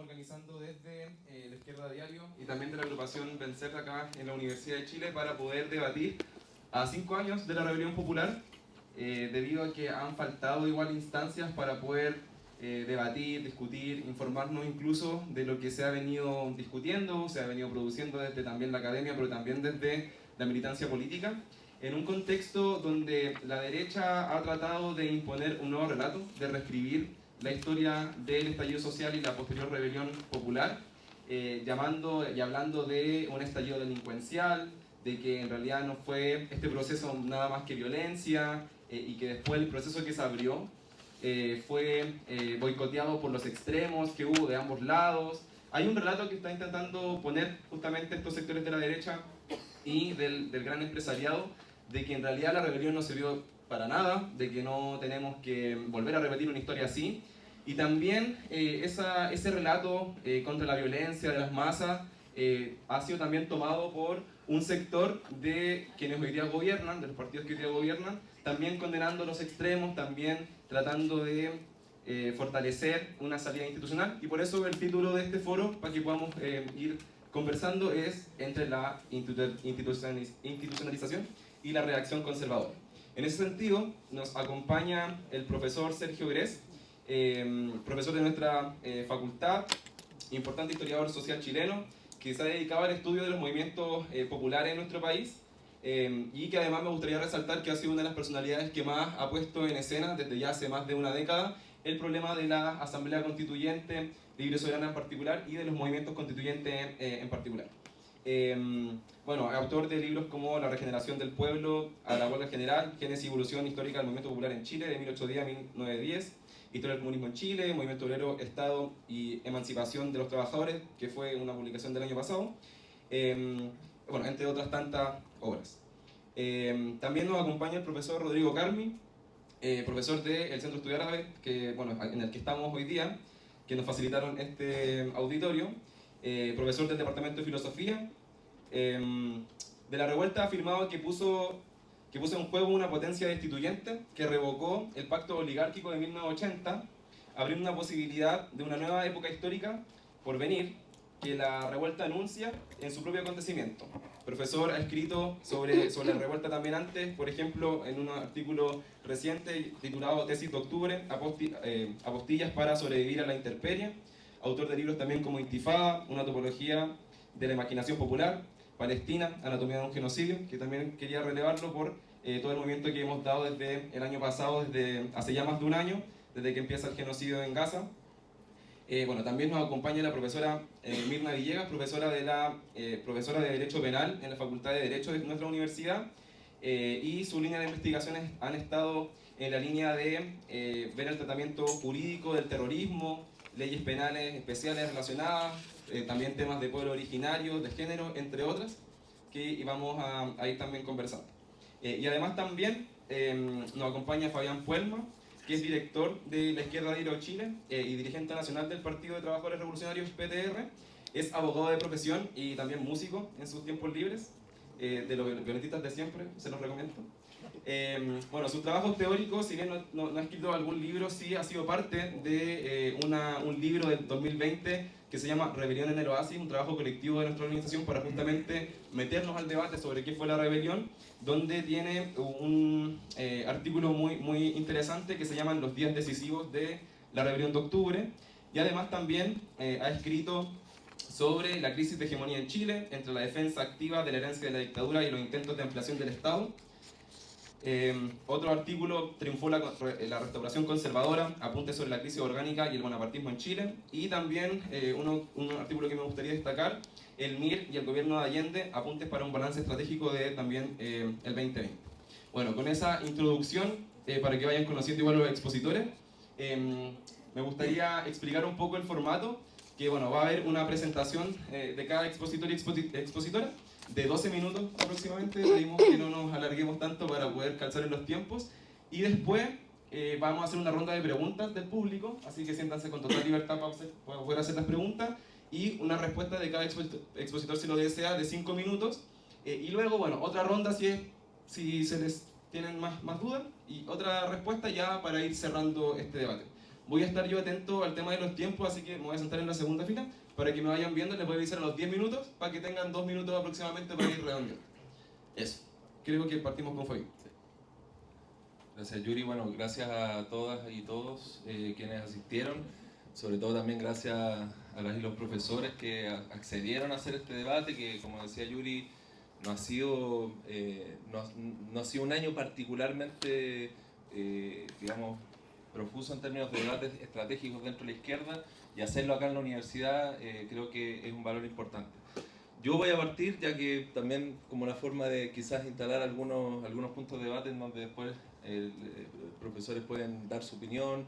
estamos organizando desde la Izquierda Diario y también de la agrupación Vencer acá en la Universidad de Chile para poder debatir a 5 años de la rebelión popular, debido a que han faltado igual instancias para poder debatir, discutir, informarnos incluso de lo que se ha venido discutiendo, se ha venido produciendo desde también la academia, pero también desde la militancia política, en un contexto donde la derecha ha tratado de imponer un nuevo relato, de reescribir la historia del estallido social y la posterior rebelión popular, llamando y hablando de un estallido delincuencial, de que en realidad no fue este proceso nada más que violencia, y que después el proceso que se abrió fue boicoteado por los extremos que hubo de ambos lados. Hay un relato que está intentando poner justamente estos sectores de la derecha y del gran empresariado, de que en realidad la rebelión no sirvió para nada, de que no tenemos que volver a repetir una historia así. Y también ese relato contra la violencia de las masas ha sido también tomado por un sector de quienes hoy día gobiernan, de los partidos que hoy día gobiernan, también condenando los extremos, también tratando de fortalecer una salida institucional. Y por eso el título de este foro, para que podamos ir conversando, es entre la institucionalización y la reacción conservadora. En ese sentido, nos acompaña el profesor Sergio Grez, profesor de nuestra facultad, importante historiador social chileno, que se ha dedicado al estudio de los movimientos populares en nuestro país, y que además me gustaría resaltar que ha sido una de las personalidades que más ha puesto en escena desde ya hace más de una década el problema de la Asamblea Constituyente, Libre Soberana en particular, y de los movimientos constituyentes en particular. Bueno, autor de libros como La regeneración del pueblo, A la huelga general, Génesis y evolución histórica del movimiento popular en Chile de 1810 a 1910, Historia del comunismo en Chile, Movimiento obrero, Estado y emancipación de los trabajadores, que fue una publicación del año pasado, bueno, entre otras tantas obras. También nos acompaña el profesor Rodrigo Carmi, profesor del Centro de Estudios Árabes, que, bueno, en el que estamos hoy día, que nos facilitaron este auditorio, profesor del Departamento de Filosofía. De la revuelta ha afirmado que puso en juego una potencia destituyente que revocó el pacto oligárquico de 1980, abriendo una posibilidad de una nueva época histórica por venir, que la revuelta anuncia en su propio acontecimiento. El profesor ha escrito sobre la revuelta también antes, por ejemplo, en un artículo reciente titulado Tesis de octubre, apostillas para sobrevivir a la intemperie, autor de libros también como Intifada, una topología de la imaginación popular, Palestina, anatomía de un genocidio, que también quería relevarlo por todo el movimiento que hemos dado desde el año pasado, desde hace ya más de un año, desde que empieza el genocidio en Gaza. Bueno, también nos acompaña la profesora Mirna Villegas, profesora de Derecho Penal en la Facultad de Derecho de nuestra universidad, y su línea de investigaciones han estado en la línea de ver el tratamiento jurídico del terrorismo, leyes penales especiales relacionadas, también temas de pueblo originario, de género, entre otras, que vamos a ir también conversando. Y además también nos acompaña Fabián Puelma, que es director de la Izquierda Diario Chile y dirigente nacional del Partido de Trabajadores Revolucionarios PTR. Es abogado de profesión y también músico en sus tiempos libres, de los violentistas de siempre, se los recomiendo. Bueno, sus trabajos teóricos, si bien no ha escrito algún libro, sí ha sido parte de un libro del 2020 que se llama Rebelión en el Oasis, un trabajo colectivo de nuestra organización para justamente meternos al debate sobre qué fue la rebelión, donde tiene un artículo muy interesante que se llama Los días decisivos de la rebelión de octubre, y además también ha escrito sobre la crisis de hegemonía en Chile, entre la defensa activa de la herencia de la dictadura y los intentos de ampliación del Estado. Otro artículo, Triunfó la restauración conservadora, apuntes sobre la crisis orgánica y el bonapartismo en Chile. Y también un artículo que me gustaría destacar, El MIR y el gobierno de Allende, apuntes para un balance estratégico de también el 2020. Bueno, con esa introducción, para que vayan conociendo igual los expositores, me gustaría explicar un poco el formato, que bueno, va a haber una presentación de cada expositor y expositora, de 12 minutos aproximadamente. Pedimos que no nos alarguemos tanto para poder calzar en los tiempos, y después vamos a hacer una ronda de preguntas del público, así que siéntanse con total libertad para poder hacer las preguntas, y una respuesta de cada expositor, si lo desea, de 5 minutos, y luego, bueno, otra ronda si se les tienen más dudas, y otra respuesta ya para ir cerrando este debate. Voy a estar yo atento al tema de los tiempos, así que me voy a sentar en la segunda fila para que me vayan viendo. Les voy a avisar a los 10 minutos para que tengan 2 minutos aproximadamente para ir redondeando. Eso. Creo que partimos con Fabi. Gracias, Yuri. Bueno, gracias a todas y todos quienes asistieron. Sobre todo también gracias a las y los profesores que accedieron a hacer este debate, que como decía Yuri, no ha sido un año particularmente, digamos, profuso en términos de debates estratégicos dentro de la izquierda, y hacerlo acá en la universidad creo que es un valor importante. Yo voy a partir, ya que también como una forma de quizás instalar algunos puntos de debate en donde después profesores pueden dar su opinión.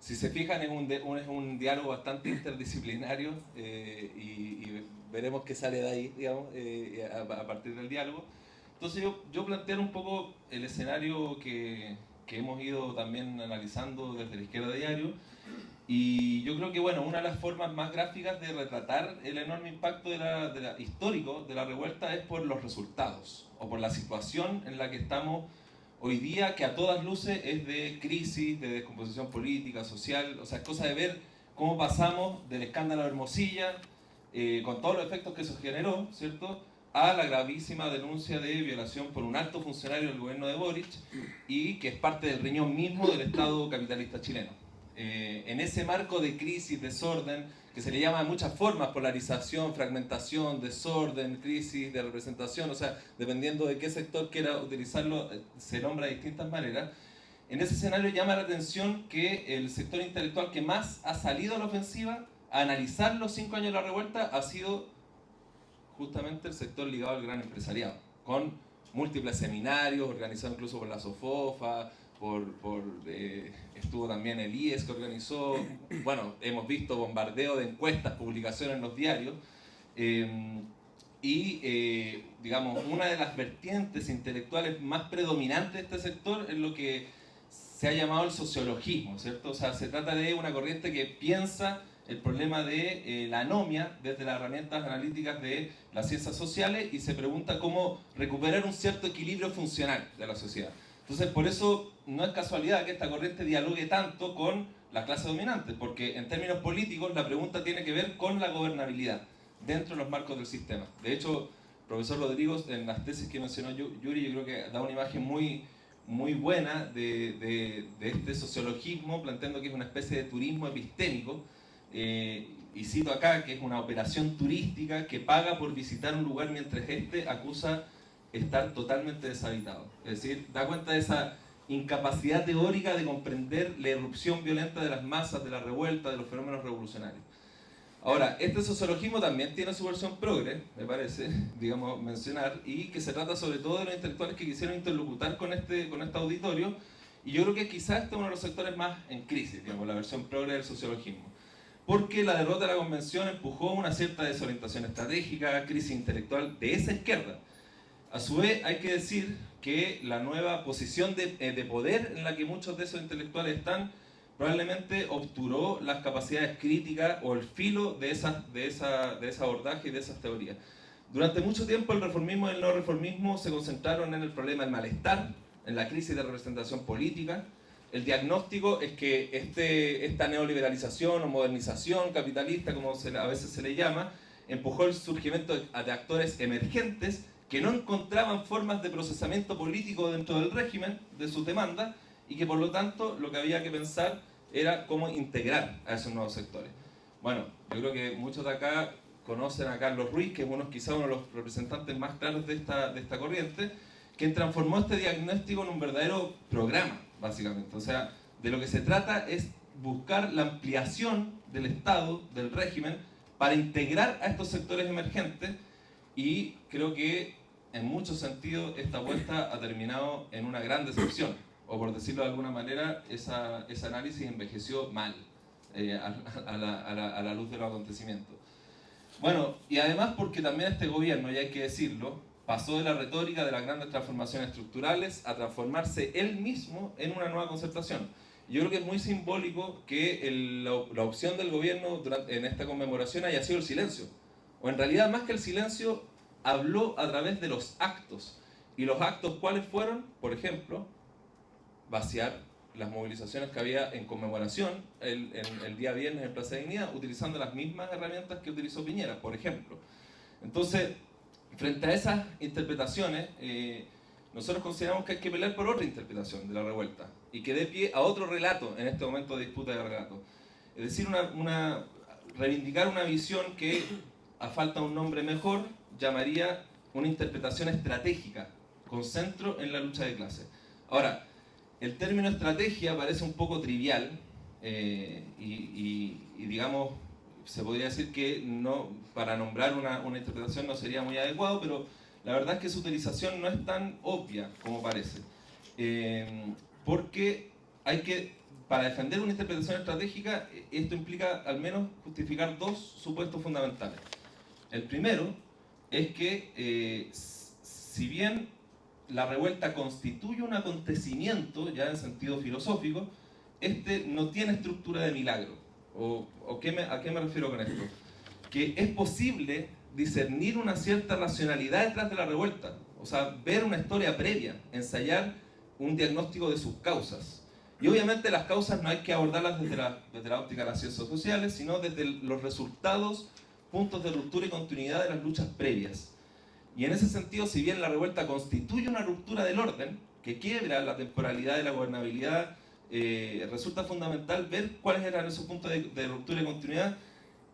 Si se fijan, es un diálogo bastante interdisciplinario y veremos qué sale de ahí, digamos, a partir del diálogo. Entonces yo plantear un poco el escenario que hemos ido también analizando desde la izquierda diario, y yo creo que bueno, una de las formas más gráficas de retratar el enorme impacto histórico de la revuelta es por los resultados, o por la situación en la que estamos hoy día, que a todas luces es de crisis, de descomposición política, social. O sea, es cosa de ver cómo pasamos del escándalo de Hermosilla, con todos los efectos que eso generó, ¿cierto?, a la gravísima denuncia de violación por un alto funcionario del gobierno de Boric, y que es parte del riñón mismo del Estado capitalista chileno. En ese marco de crisis, desorden, que se le llama de muchas formas: polarización, fragmentación, desorden, crisis de representación, o sea, dependiendo de qué sector quiera utilizarlo, se nombra de distintas maneras. En ese escenario llama la atención que el sector intelectual que más ha salido a la ofensiva a analizar los 5 años de la revuelta ha sido justamente el sector ligado al gran empresariado, con múltiples seminarios organizados incluso por la SOFOFA, estuvo también el IES que organizó. Bueno, hemos visto bombardeo de encuestas, publicaciones en los diarios, digamos, una de las vertientes intelectuales más predominantes de este sector es lo que se ha llamado el sociologismo, ¿cierto? O sea, se trata de una corriente que piensa el problema de la anomia desde las herramientas analíticas de las ciencias sociales, y se pregunta cómo recuperar un cierto equilibrio funcional de la sociedad. Entonces, por eso no es casualidad que esta corriente dialogue tanto con la clase dominante, porque en términos políticos la pregunta tiene que ver con la gobernabilidad dentro de los marcos del sistema. De hecho, profesor Rodrigo, en las tesis que mencionó Yuri, yo creo que da una imagen muy buena de este sociologismo, planteando que es una especie de turismo epistémico, y cito acá que es una operación turística que paga por visitar un lugar mientras este acusa estar totalmente deshabitado. Es decir, da cuenta de esa incapacidad teórica de comprender la irrupción violenta de las masas, de la revuelta, de los fenómenos revolucionarios. Ahora, este sociologismo también tiene su versión progre, me parece, digamos, mencionar, y que se trata sobre todo de los intelectuales que quisieron interlocutar con este auditorio, y yo creo que quizás este es uno de los sectores más en crisis, digamos, la versión progre del sociologismo. Porque la derrota de la convención empujó una cierta desorientación estratégica, crisis intelectual de esa izquierda. A su vez, hay que decir que la nueva posición de poder en la que muchos de esos intelectuales están probablemente obturó las capacidades críticas o el filo de ese abordaje y de esas teorías. Durante mucho tiempo el reformismo y el no reformismo se concentraron en el problema del malestar, en la crisis de representación política. El diagnóstico es que esta neoliberalización o modernización capitalista, como a veces se le llama, empujó el surgimiento de actores emergentes que no encontraban formas de procesamiento político dentro del régimen de sus demandas, y que por lo tanto lo que había que pensar era cómo integrar a esos nuevos sectores. Bueno, yo creo que muchos de acá conocen a Carlos Ruiz, que es quizá uno de los representantes más claros de esta corriente, quien transformó este diagnóstico en un verdadero programa, básicamente. O sea, de lo que se trata es buscar la ampliación del Estado, del régimen, para integrar a estos sectores emergentes, y creo que en muchos sentidos esta apuesta ha terminado en una gran decepción, o por decirlo de alguna manera, ese análisis envejeció mal a la luz de los acontecimientos. Bueno, y además porque también este gobierno, y hay que decirlo, pasó de la retórica de las grandes transformaciones estructurales a transformarse él mismo en una nueva concertación. Yo creo que es muy simbólico que la opción del gobierno en esta conmemoración haya sido el silencio. O en realidad, más que el silencio, habló a través de los actos. ¿Y los actos cuáles fueron? Por ejemplo, vaciar las movilizaciones que había en conmemoración el día viernes en Plaza de Dignidad, utilizando las mismas herramientas que utilizó Piñera, por ejemplo. Entonces, frente a esas interpretaciones, nosotros consideramos que hay que pelear por otra interpretación de la revuelta y que dé pie a otro relato en este momento de disputa de relato. Es decir, reivindicar una visión que, a falta de un nombre mejor, llamaría una interpretación estratégica, con centro en la lucha de clases. Ahora, el término estrategia parece un poco trivial y digamos, se podría decir que no, para nombrar una interpretación no sería muy adecuado, pero la verdad es que su utilización no es tan obvia como parece. Porque para defender una interpretación estratégica, esto implica al menos justificar dos supuestos fundamentales. El primero es que, si bien la revuelta constituye un acontecimiento, ya en sentido filosófico, este no tiene estructura de milagro. ¿A qué me refiero con esto? Que es posible discernir una cierta racionalidad detrás de la revuelta, o sea, ver una historia previa, ensayar un diagnóstico de sus causas. Y obviamente las causas no hay que abordarlas desde la óptica de las ciencias sociales, sino desde los resultados, puntos de ruptura y continuidad de las luchas previas. Y en ese sentido, si bien la revuelta constituye una ruptura del orden, que quiebra la temporalidad de la gobernabilidad, resulta fundamental ver cuáles eran esos puntos de ruptura y continuidad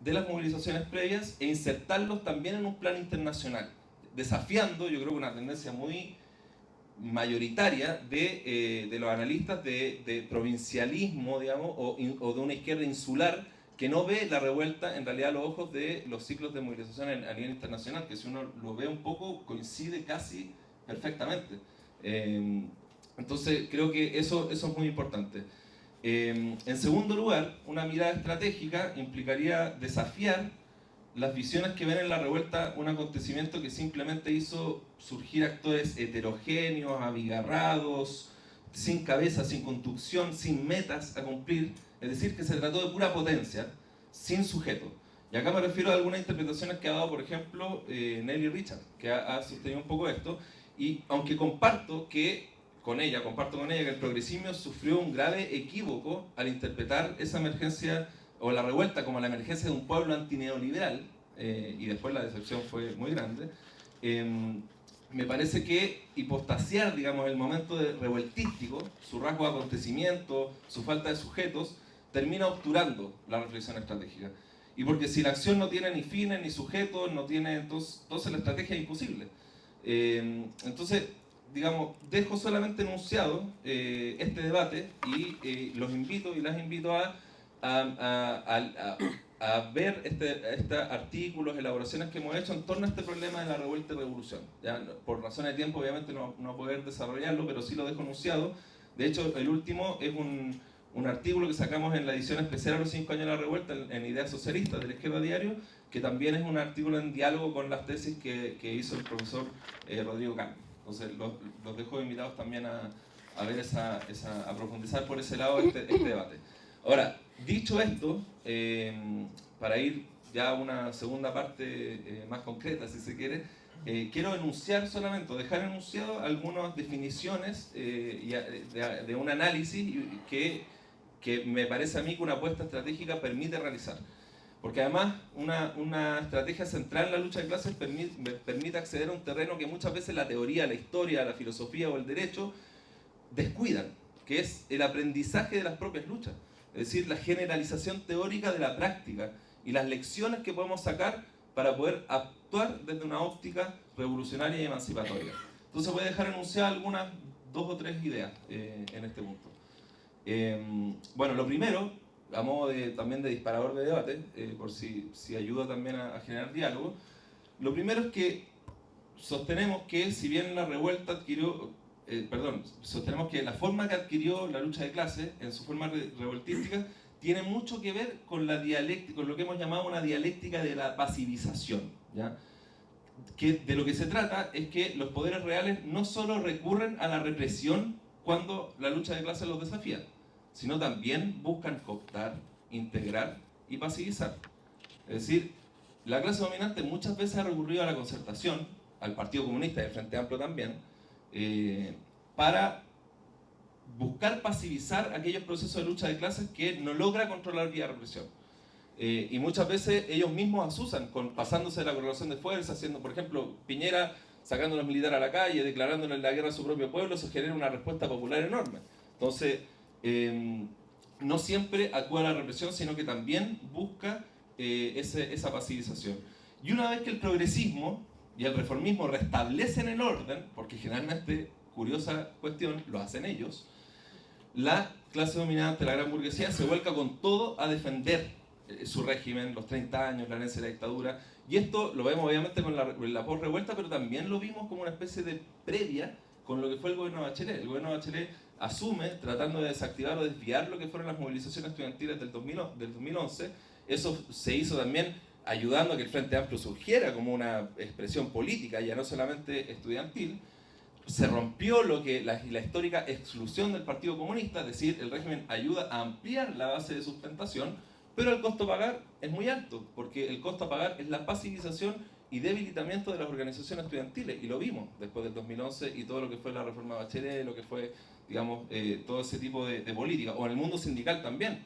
de las movilizaciones previas e insertarlos también en un plano internacional, desafiando, yo creo que una tendencia muy mayoritaria de los analistas de provincialismo, digamos, o de una izquierda insular que no ve la revuelta en realidad a los ojos de los ciclos de movilización a nivel internacional, que si uno lo ve un poco coincide casi perfectamente. Entonces creo que eso es muy importante. En segundo lugar, una mirada estratégica implicaría desafiar las visiones que ven en la revuelta un acontecimiento que simplemente hizo surgir actores heterogéneos, abigarrados, sin cabeza, sin conducción, sin metas a cumplir. Es decir, que se trató de pura potencia, sin sujeto. Y acá me refiero a algunas interpretaciones que ha dado, por ejemplo, Nelly Richard, que ha sostenido un poco esto, y aunque comparto con ella que el progresismo sufrió un grave equívoco al interpretar esa emergencia o la revuelta como la emergencia de un pueblo antineoliberal, y después la decepción fue muy grande, me parece que hipostasiar, digamos, el momento revueltístico, su rasgo de acontecimiento, su falta de sujetos, termina obturando la reflexión estratégica. Y porque si la acción no tiene ni fines ni sujetos, entonces la estrategia es imposible. Entonces, digamos, dejo solamente enunciado este debate y los invito y las invito a ver estos artículos, elaboraciones que hemos hecho en torno a este problema de la revuelta y revolución. ¿Ya? Por razones de tiempo, obviamente, no poder desarrollarlo, pero sí lo dejo enunciado. De hecho, el último es un artículo que sacamos en la edición especial a los 5 años de la revuelta, en Ideas Socialistas de la Izquierda Diario, que también es un artículo en diálogo con las tesis que hizo el profesor Rodrigo Cano. Entonces, los dejo invitados también a ver a profundizar por ese lado este debate. Ahora, dicho esto, para ir ya a una segunda parte más concreta, si se quiere, quiero enunciar solamente, o dejar enunciado algunas definiciones de un análisis que me parece a mí que una apuesta estratégica permite realizar. Porque además una estrategia central en la lucha de clases permite acceder a un terreno que muchas veces la teoría, la historia, la filosofía o el derecho descuidan, que es el aprendizaje de las propias luchas. Es decir, la generalización teórica de la práctica y las lecciones que podemos sacar para poder actuar desde una óptica revolucionaria y emancipatoria. Entonces voy a dejar enunciadas algunas 2 o 3 ideas en este punto. Bueno, lo primero, a modo también de disparador de debate, por si ayuda también a generar diálogo, lo primero es que sostenemos que si bien la revuelta sostenemos que la forma que adquirió la lucha de clases en su forma revoltística tiene mucho que ver con con lo que hemos llamado una dialéctica de la pasivización, ¿ya? Que de lo que se trata es que los poderes reales no solo recurren a la represión cuando la lucha de clases los desafía, sino también buscan cooptar, integrar y pasivizar. Es decir, la clase dominante muchas veces ha recurrido a la concertación, al Partido Comunista y al Frente Amplio también, para buscar pasivizar aquellos procesos de lucha de clases que no logra controlar vía represión. Y muchas veces ellos mismos asusan, pasándose de la correlación de fuerzas, haciendo, por ejemplo, Piñera sacando a los militares a la calle, declarándole la guerra a su propio pueblo, eso genera una respuesta popular enorme. Entonces, no siempre actúa la represión, sino que también busca esa pasivización. Y una vez que el progresismo y el reformismo restablecen el orden, porque generalmente, curiosa cuestión, lo hacen ellos, la clase dominante, la gran burguesía, se vuelca con todo a defender su régimen, los 30 años, la herencia de la dictadura. Y esto lo vemos obviamente con la post-revuelta, pero también lo vimos como una especie de previa con lo que fue el gobierno de Bachelet. El gobierno de Bachelet asume, tratando de desactivar o desviar lo que fueron las movilizaciones estudiantiles del 2011. Eso se hizo también ayudando a que el Frente Amplio surgiera como una expresión política, ya no solamente estudiantil. Se rompió la histórica exclusión del Partido Comunista, es decir, el régimen ayuda a ampliar la base de sustentación, pero el costo a pagar es muy alto, porque el costo a pagar es la pasivización y debilitamiento de las organizaciones estudiantiles, y lo vimos después del 2011 y todo lo que fue la reforma Bachelet, lo que fue, digamos, todo ese tipo de política, o en el mundo sindical también.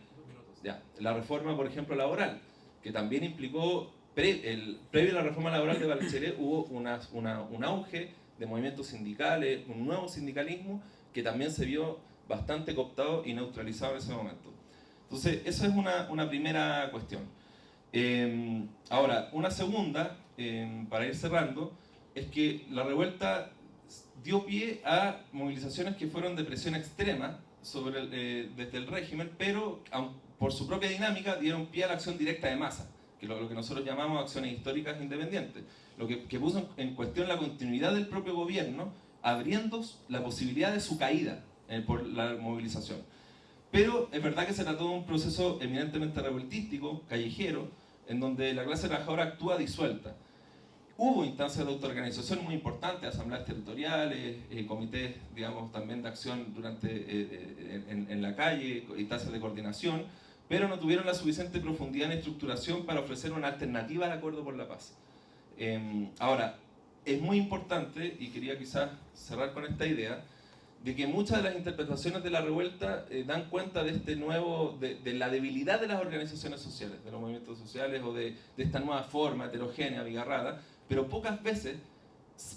Ya, la reforma, por ejemplo, laboral, que también implicó, previo a la reforma laboral de Bachelet hubo un auge de movimientos sindicales, un nuevo sindicalismo que también se vio bastante cooptado y neutralizado en ese momento. Entonces, esa es una primera cuestión. Ahora, una segunda, para ir cerrando, es que la revuelta dio pie a movilizaciones que fueron de presión extrema desde el régimen, pero por su propia dinámica dieron pie a la acción directa de masa, que es lo que nosotros llamamos acciones históricas independientes, lo que puso en cuestión la continuidad del propio gobierno, abriendo la posibilidad de su caída por la movilización. Pero es verdad que se trató de un proceso eminentemente revoltístico, callejero, en donde la clase trabajadora actúa disuelta. Hubo instancias de autoorganización muy importantes, asambleas territoriales, comités, digamos, también de acción en la calle, instancias de coordinación, pero no tuvieron la suficiente profundidad en estructuración para ofrecer una alternativa al acuerdo por la paz. Ahora, es muy importante, y quería quizás cerrar con esta idea, de que muchas de las interpretaciones de la revuelta dan cuenta de de la debilidad de las organizaciones sociales, de los movimientos sociales o de esta nueva forma heterogénea, abigarrada, pero pocas veces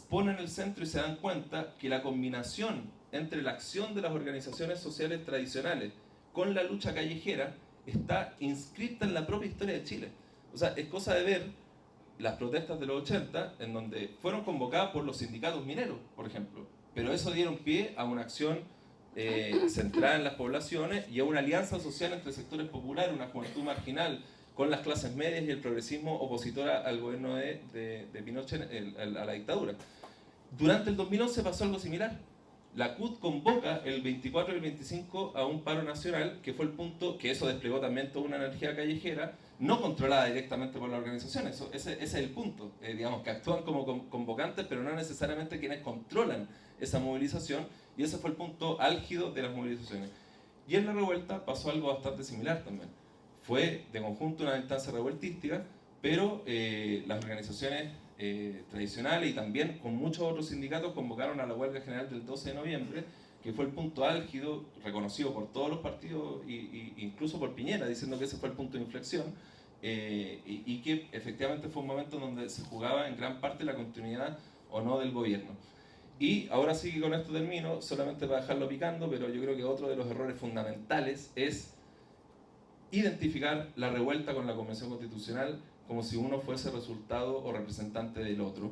ponen el centro y se dan cuenta que la combinación entre la acción de las organizaciones sociales tradicionales con la lucha callejera está inscrita en la propia historia de Chile. O sea, es cosa de ver las protestas de los 80, en donde fueron convocadas por los sindicatos mineros, por ejemplo, pero eso dieron pie a una acción centrada en las poblaciones y a una alianza social entre sectores populares, una juventud marginal con las clases medias y el progresismo opositora al gobierno de Pinochet, a la dictadura. Durante el 2011 pasó algo similar. La CUT convoca el 24 y el 25 a un paro nacional, que fue el punto que eso desplegó también toda una energía callejera, no controlada directamente por la organización. Ese es el punto, digamos, que actúan como convocantes, pero no necesariamente quienes controlan esa movilización, y ese fue el punto álgido de las movilizaciones. Y en la revuelta pasó algo bastante similar también. Fue de conjunto una instancia revueltística, pero las organizaciones tradicionales y también con muchos otros sindicatos convocaron a la huelga general del 12 de noviembre, que fue el punto álgido, reconocido por todos los partidos, incluso por Piñera, diciendo que ese fue el punto de inflexión, y que efectivamente fue un momento donde se jugaba en gran parte la continuidad o no del gobierno. Y ahora sí que con esto termino, solamente para dejarlo picando, pero yo creo que otro de los errores fundamentales es identificar la revuelta con la Convención Constitucional como si uno fuese resultado o representante del otro,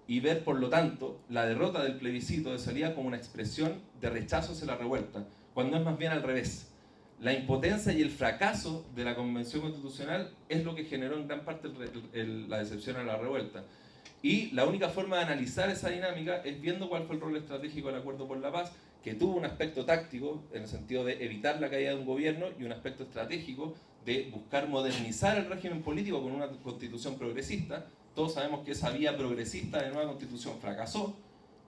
y ver, por lo tanto, la derrota del plebiscito de salida como una expresión de rechazo hacia la revuelta, cuando es más bien al revés. La impotencia y el fracaso de la Convención Constitucional es lo que generó en gran parte la decepción a la revuelta. Y la única forma de analizar esa dinámica es viendo cuál fue el rol estratégico del Acuerdo por la Paz, que tuvo un aspecto táctico, en el sentido de evitar la caída de un gobierno, y un aspecto estratégico de buscar modernizar el régimen político con una constitución progresista. Todos sabemos que esa vía progresista de nueva constitución fracasó.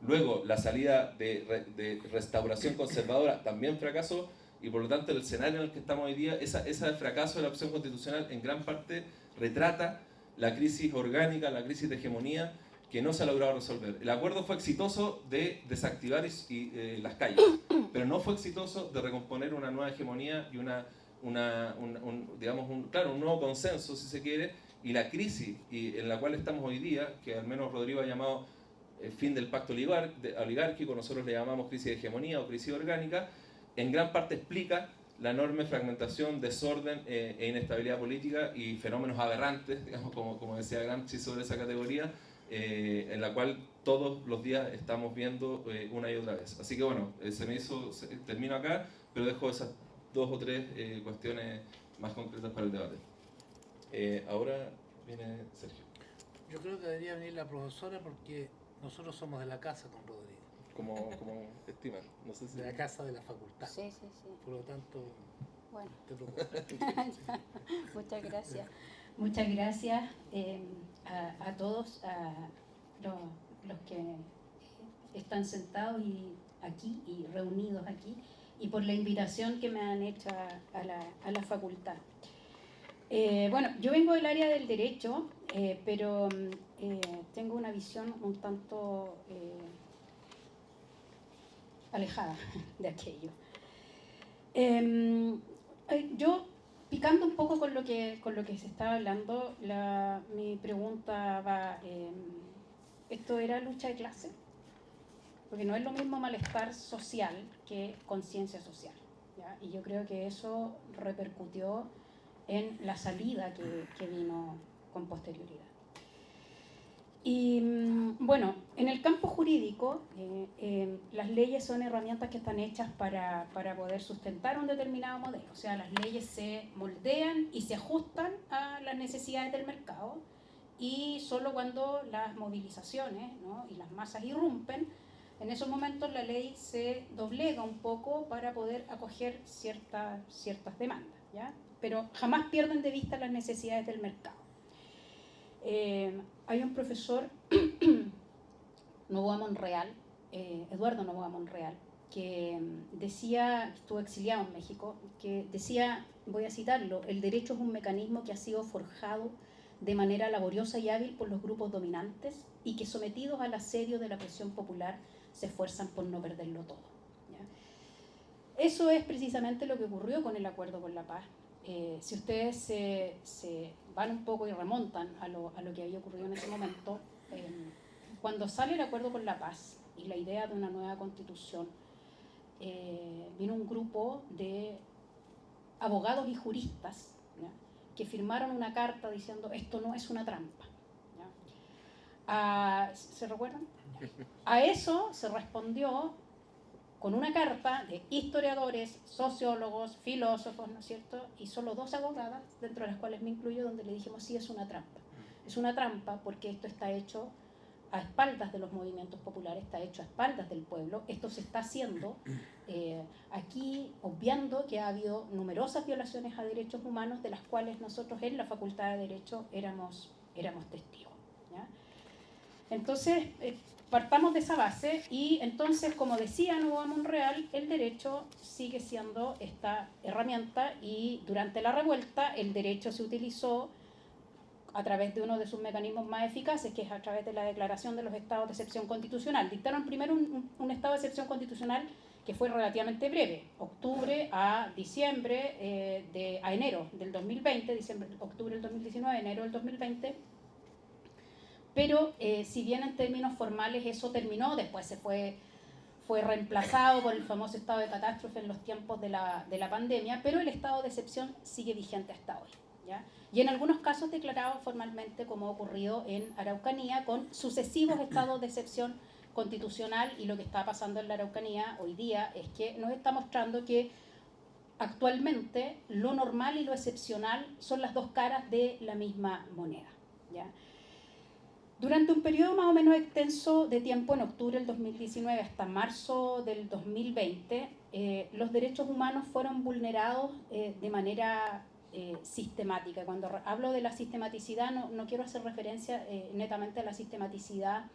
Luego la salida de restauración conservadora también fracasó, y por lo tanto el escenario en el que estamos hoy día, ese fracaso de la opción constitucional en gran parte retrata la crisis orgánica, la crisis de hegemonía que no se ha logrado resolver. El acuerdo fue exitoso de desactivar las calles, pero no fue exitoso de recomponer una nueva hegemonía y un nuevo consenso, si se quiere, y la crisis en la cual estamos hoy día, que al menos Rodrigo ha llamado el fin del pacto oligárquico, nosotros le llamamos crisis de hegemonía o crisis orgánica, en gran parte explica la enorme fragmentación, desorden e inestabilidad política y fenómenos aberrantes, digamos, como decía Gramsci sobre esa categoría, en la cual todos los días estamos viendo una y otra vez. Así que bueno, termino acá, pero dejo esas 2 o 3 cuestiones más concretas para el debate. Ahora viene Sergio. Yo creo que debería venir la profesora porque nosotros somos de la casa con Rodrigo. Como estiman, no sé si... De la casa de la facultad. Sí, sí, sí. Por lo tanto, bueno. te preocupes. Muchas gracias. Muchas gracias a todos, a los que están sentados aquí y reunidos aquí, y por la invitación que me han hecho a la facultad. Bueno, yo vengo del área del derecho, pero tengo una visión un tanto alejada de aquello. Yo, picando un poco con lo que se estaba hablando, mi pregunta va, ¿esto era lucha de clase? Porque no es lo mismo malestar social que conciencia social, ¿ya? Y yo creo que eso repercutió en la salida que vino con posterioridad. Y bueno, en el campo jurídico, las leyes son herramientas que están hechas para poder sustentar un determinado modelo. O sea, las leyes se moldean y se ajustan a las necesidades del mercado, y solo cuando las movilizaciones, ¿no?, y las masas irrumpen, en esos momentos la ley se doblega un poco para poder acoger ciertas demandas, ¿ya? Pero jamás pierden de vista las necesidades del mercado. Hay un profesor, Novoa Monreal, Eduardo Novoa Monreal, que decía, estuvo exiliado en México, que decía, voy a citarlo: el derecho es un mecanismo que ha sido forjado de manera laboriosa y hábil por los grupos dominantes y que, sometidos al asedio de la presión popular, se esfuerzan por no perderlo todo, ¿ya? Eso es precisamente lo que ocurrió con el Acuerdo por la Paz. Si ustedes se van un poco y remontan a lo que había ocurrido en ese momento, cuando sale el Acuerdo por la Paz y la idea de una nueva constitución, vino un grupo de abogados y juristas, ¿ya?, que firmaron una carta diciendo esto no es una trampa, ¿ya? ¿Se recuerdan? A eso se respondió con una carta de historiadores, sociólogos, filósofos, ¿no es cierto? Y solo 2 abogadas, dentro de las cuales me incluyo, donde le dijimos sí, es una trampa. Es una trampa porque esto está hecho a espaldas de los movimientos populares, está hecho a espaldas del pueblo. Esto se está haciendo aquí, obviando que ha habido numerosas violaciones a derechos humanos, de las cuales nosotros en la Facultad de Derecho éramos testigos, ¿ya? Entonces, partamos de esa base, y entonces, como decía Novoa Monreal, el derecho sigue siendo esta herramienta, y durante la revuelta el derecho se utilizó a través de uno de sus mecanismos más eficaces, que es a través de la declaración de los estados de excepción constitucional. Dictaron primero un estado de excepción constitucional que fue relativamente breve, octubre a diciembre, a enero del 2020, octubre del 2019, enero del 2020, pero si bien en términos formales eso terminó, después fue reemplazado por el famoso estado de catástrofe en los tiempos de la pandemia, pero el estado de excepción sigue vigente hasta hoy, ¿ya? Y en algunos casos declarado formalmente, como ha ocurrido en Araucanía, con sucesivos estados de excepción constitucional. Y lo que está pasando en la Araucanía hoy día es que nos está mostrando que actualmente lo normal y lo excepcional son las 2 caras de la misma moneda, ¿ya? Durante un periodo más o menos extenso de tiempo, en octubre del 2019 hasta marzo del 2020, los derechos humanos fueron vulnerados de manera sistemática. Cuando hablo de la sistematicidad, no quiero hacer referencia netamente a la sistematicidad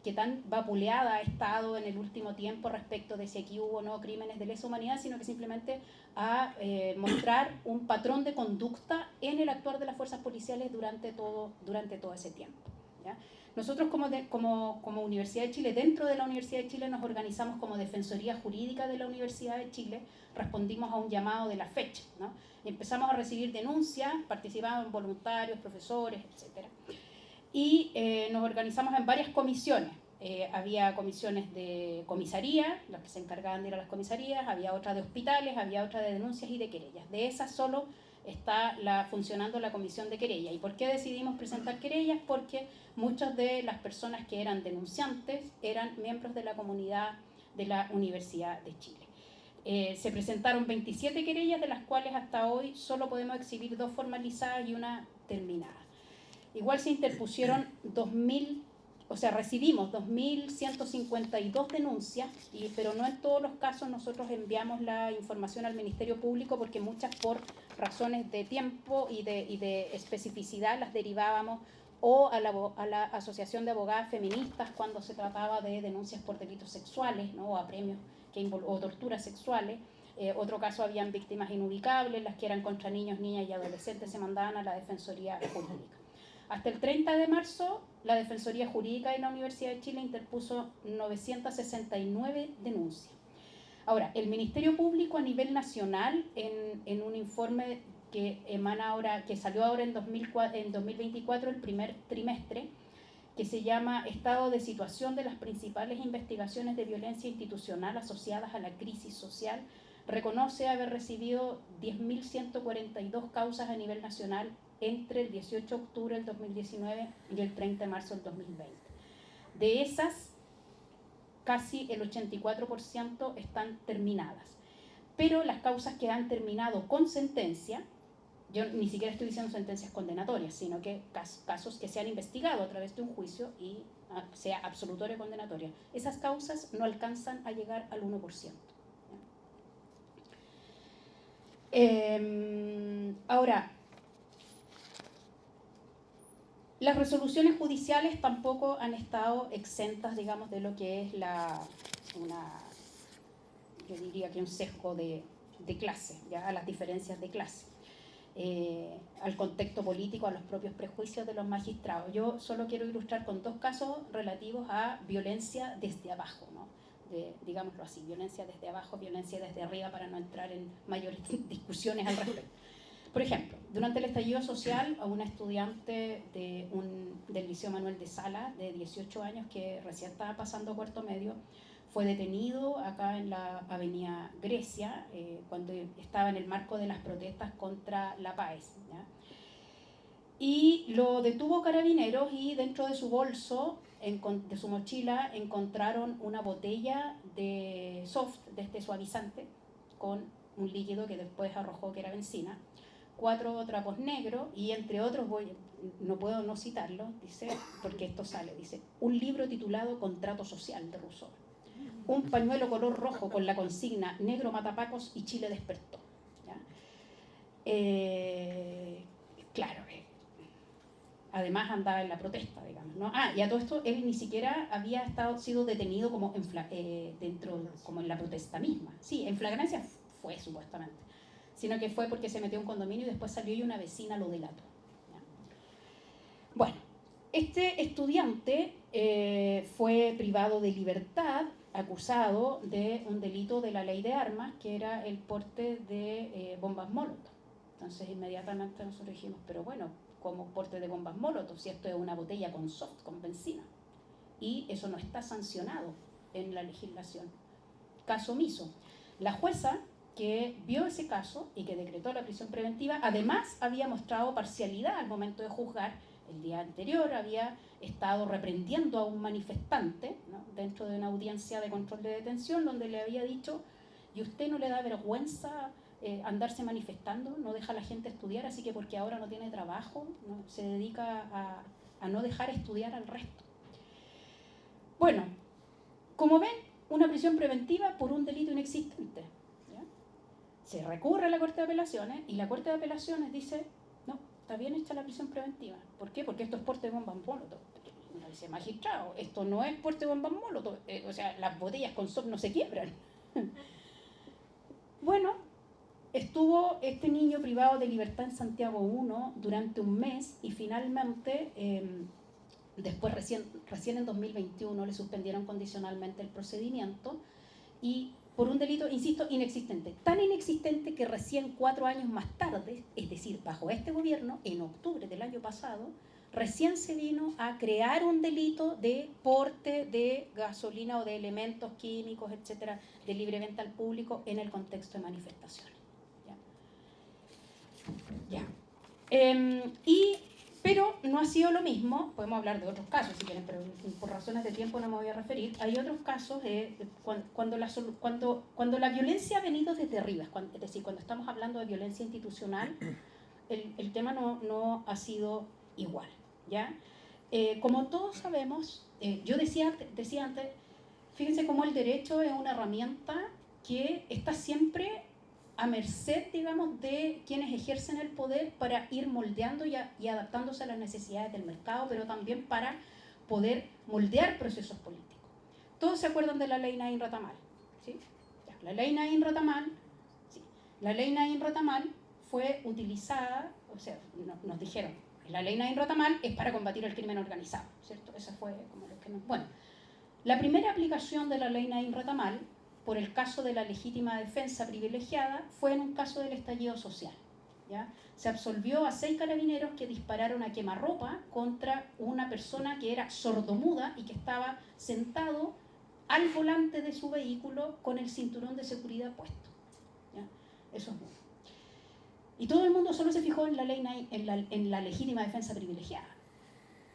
que tan vapuleada ha estado en el último tiempo respecto de si aquí hubo o no crímenes de lesa humanidad, sino que simplemente a mostrar un patrón de conducta en el actuar de las fuerzas policiales durante todo ese tiempo, ¿ya? Nosotros como Universidad de Chile, dentro de la Universidad de Chile nos organizamos como Defensoría Jurídica de la Universidad de Chile, respondimos a un llamado de la fecha, ¿no? Y empezamos a recibir denuncias, participaban voluntarios, profesores, etc. Y nos organizamos en varias comisiones. Había comisiones de comisaría, las que se encargaban de ir a las comisarías, había otra de hospitales, había otra de denuncias y de querellas. De esas solo está funcionando la comisión de querella. ¿Y por qué decidimos presentar querellas? Porque muchas de las personas que eran denunciantes eran miembros de la comunidad de la Universidad de Chile. Se presentaron 27 querellas, de las cuales hasta hoy solo podemos exhibir 2 formalizadas y una terminada. Igual se interpusieron recibimos 2.152 denuncias, pero no en todos los casos nosotros enviamos la información al Ministerio Público, porque muchas, por razones de tiempo y de especificidad, las derivábamos o a la Asociación de Abogadas Feministas cuando se trataba de denuncias por delitos sexuales, ¿no? O apremios o torturas sexuales. Otro caso, habían víctimas inubicables, las que eran contra niños, niñas y adolescentes se mandaban a la Defensoría Jurídica. Hasta el 30 de marzo, la Defensoría Jurídica de la Universidad de Chile interpuso 969 denuncias. Ahora, el Ministerio Público a nivel nacional, en un informe que salió ahora en 2024, el primer trimestre, que se llama Estado de Situación de las principales investigaciones de violencia institucional asociadas a la crisis social, reconoce haber recibido 10.142 causas a nivel nacional entre el 18 de octubre del 2019 y el 30 de marzo del 2020. De esas, casi el 84% están terminadas. Pero las causas que han terminado con sentencia, yo ni siquiera estoy diciendo sentencias condenatorias, sino que casos que se han investigado a través de un juicio y sea absolutoria o condenatoria, esas causas no alcanzan a llegar al 1%. Ahora, las resoluciones judiciales tampoco han estado exentas, digamos, de lo que es yo diría que un sesgo de clase, ¿ya? A las diferencias de clase, al contexto político, a los propios prejuicios de los magistrados. Yo solo quiero ilustrar con 2 casos relativos a violencia desde abajo, ¿no? Digámoslo así, violencia desde abajo, violencia desde arriba, para no entrar en mayores discusiones al respecto. Por ejemplo, durante el estallido social, a una estudiante del Liceo Manuel de Sala, de 18 años, que recién estaba pasando cuarto medio, fue detenido acá en la avenida Grecia, cuando estaba en el marco de las protestas contra la PAES, ¿ya? Y lo detuvo Carabineros, y dentro de su bolso, de su mochila, encontraron una botella de soft, de este suavizante, con un líquido que después arrojó que era benzina, 4 trapos negros y, entre otros, no puedo no citarlo, dice, porque esto sale, dice, un libro titulado Contrato Social, de Rousseau, un pañuelo color rojo con la consigna negro matapacos y Chile despertó, ¿ya? Claro, además andaba en la protesta, digamos, ¿no? Y a todo esto él ni siquiera había sido detenido como como en la protesta misma. Sí, en flagrancia fue, supuestamente, sino que fue porque se metió a un condominio y después salió y una vecina lo delató, ¿ya? Bueno, este estudiante fue privado de libertad, acusado de un delito de la ley de armas, que era el porte de bombas Molotov. Entonces, inmediatamente nosotros dijimos, pero bueno, ¿cómo porte de bombas Molotov si esto es una botella con soft, con benzina? Y eso no está sancionado en la legislación. Caso omiso. La jueza que vio ese caso y que decretó la prisión preventiva, además había mostrado parcialidad al momento de juzgar. El día anterior había estado reprendiendo a un manifestante, ¿no?, dentro de una audiencia de control de detención, donde le había dicho, ¿y usted no le da vergüenza andarse manifestando? No deja a la gente estudiar, así que porque ahora no tiene trabajo, ¿no?, se dedica a no dejar estudiar al resto. Bueno, como ven, una prisión preventiva por un delito inexistente, ¿ya? Se recurre a la Corte de Apelaciones y la Corte de Apelaciones dice, no, está bien hecha la prisión preventiva. ¿Por qué? Porque esto es porte de bombas Molotov. Uno dice, magistrado, esto no es porte de bombas Molotov, o sea, las botellas con soft no se quiebran. Bueno, estuvo este niño privado de libertad en Santiago I durante un mes y finalmente Después, recién en 2021, le suspendieron condicionalmente el procedimiento y por un delito, insisto, inexistente. Tan inexistente que recién 4 años más tarde, es decir, bajo este gobierno, en octubre del año pasado, recién se vino a crear un delito de porte de gasolina o de elementos químicos, etcétera, de libre venta al público en el contexto de manifestaciones. ¿Ya? Pero no ha sido lo mismo, podemos hablar de otros casos si quieren, pero por razones de tiempo no me voy a referir. Hay otros casos cuando la violencia ha venido desde arriba, es decir, cuando estamos hablando de violencia institucional, el tema no ha sido igual. ¿Ya? Como todos sabemos, yo decía antes, fíjense cómo el derecho es una herramienta que está siempre a merced, digamos, de quienes ejercen el poder para ir moldeando y adaptándose a las necesidades del mercado, pero también para poder moldear procesos políticos. Todos se acuerdan de la ley Naín Retamal, ¿sí? Ya, la ley Naín Retamal, sí. La ley Naín Retamal fue utilizada, o sea, nos dijeron, la ley Naín Retamal es para combatir el crimen organizado, ¿cierto? Esa fue como lo que nos... Bueno, la primera aplicación de la ley Naín Retamal por el caso de la legítima defensa privilegiada fue en un caso del estallido social. ¿Ya? Se absolvió a 6 carabineros que dispararon a quemarropa contra una persona que era sordomuda y que estaba sentado al volante de su vehículo con el cinturón de seguridad puesto. ¿Ya? Eso es bueno. Y todo el mundo solo se fijó en la ley, en la legítima defensa privilegiada.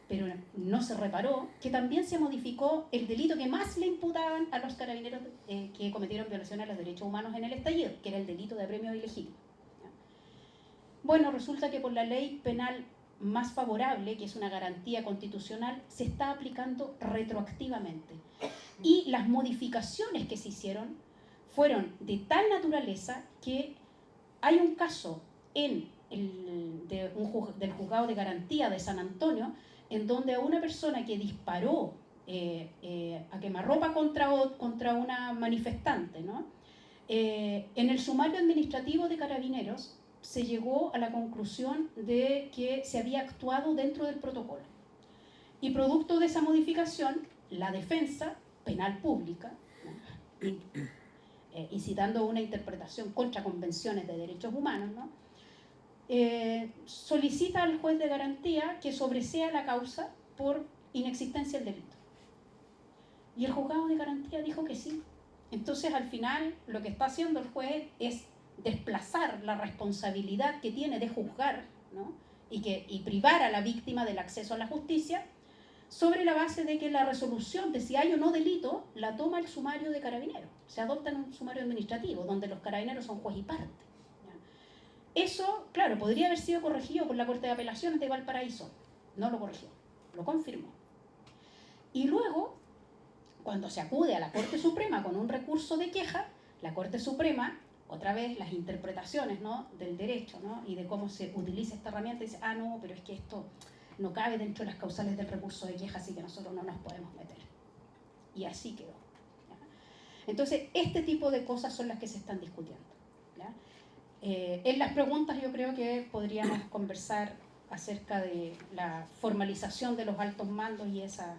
Pero no se reparó que también se modificó el delito que más le imputaban a los carabineros que cometieron violaciones a los derechos humanos en el estallido, que era el delito de apremio ilegítimo. ¿Ya? Bueno, resulta que por la ley penal más favorable, que es una garantía constitucional, se está aplicando retroactivamente. Y las modificaciones que se hicieron fueron de tal naturaleza que hay un caso del juzgado de garantía de San Antonio, en donde a una persona que disparó a quemarropa contra una manifestante, ¿no? En el sumario administrativo de Carabineros se llegó a la conclusión de que se había actuado dentro del protocolo. Y producto de esa modificación, la defensa penal pública, ¿no? Incitando una interpretación contra convenciones de derechos humanos, ¿no? Solicita al juez de garantía que sobresea la causa por inexistencia del delito. Y el juzgado de garantía dijo que sí. Entonces, al final, lo que está haciendo el juez es desplazar la responsabilidad que tiene de juzgar, ¿no? y privar a la víctima del acceso a la justicia sobre la base de que la resolución de si hay o no delito la toma el sumario de Carabineros. Se adopta en un sumario administrativo, donde los carabineros son juez y parte. Eso, claro, podría haber sido corregido por la Corte de Apelaciones de Valparaíso. No lo corrigió, lo confirmó. Y luego, cuando se acude a la Corte Suprema con un recurso de queja, la Corte Suprema, otra vez las interpretaciones, ¿no? del derecho, ¿no? y de cómo se utiliza esta herramienta, dice, no, pero es que esto no cabe dentro de las causales del recurso de queja, así que nosotros no nos podemos meter. Y así quedó. ¿Ya? Entonces, este tipo de cosas son las que se están discutiendo. ¿Ya? En las preguntas yo creo que podríamos conversar acerca de la formalización de los altos mandos y esas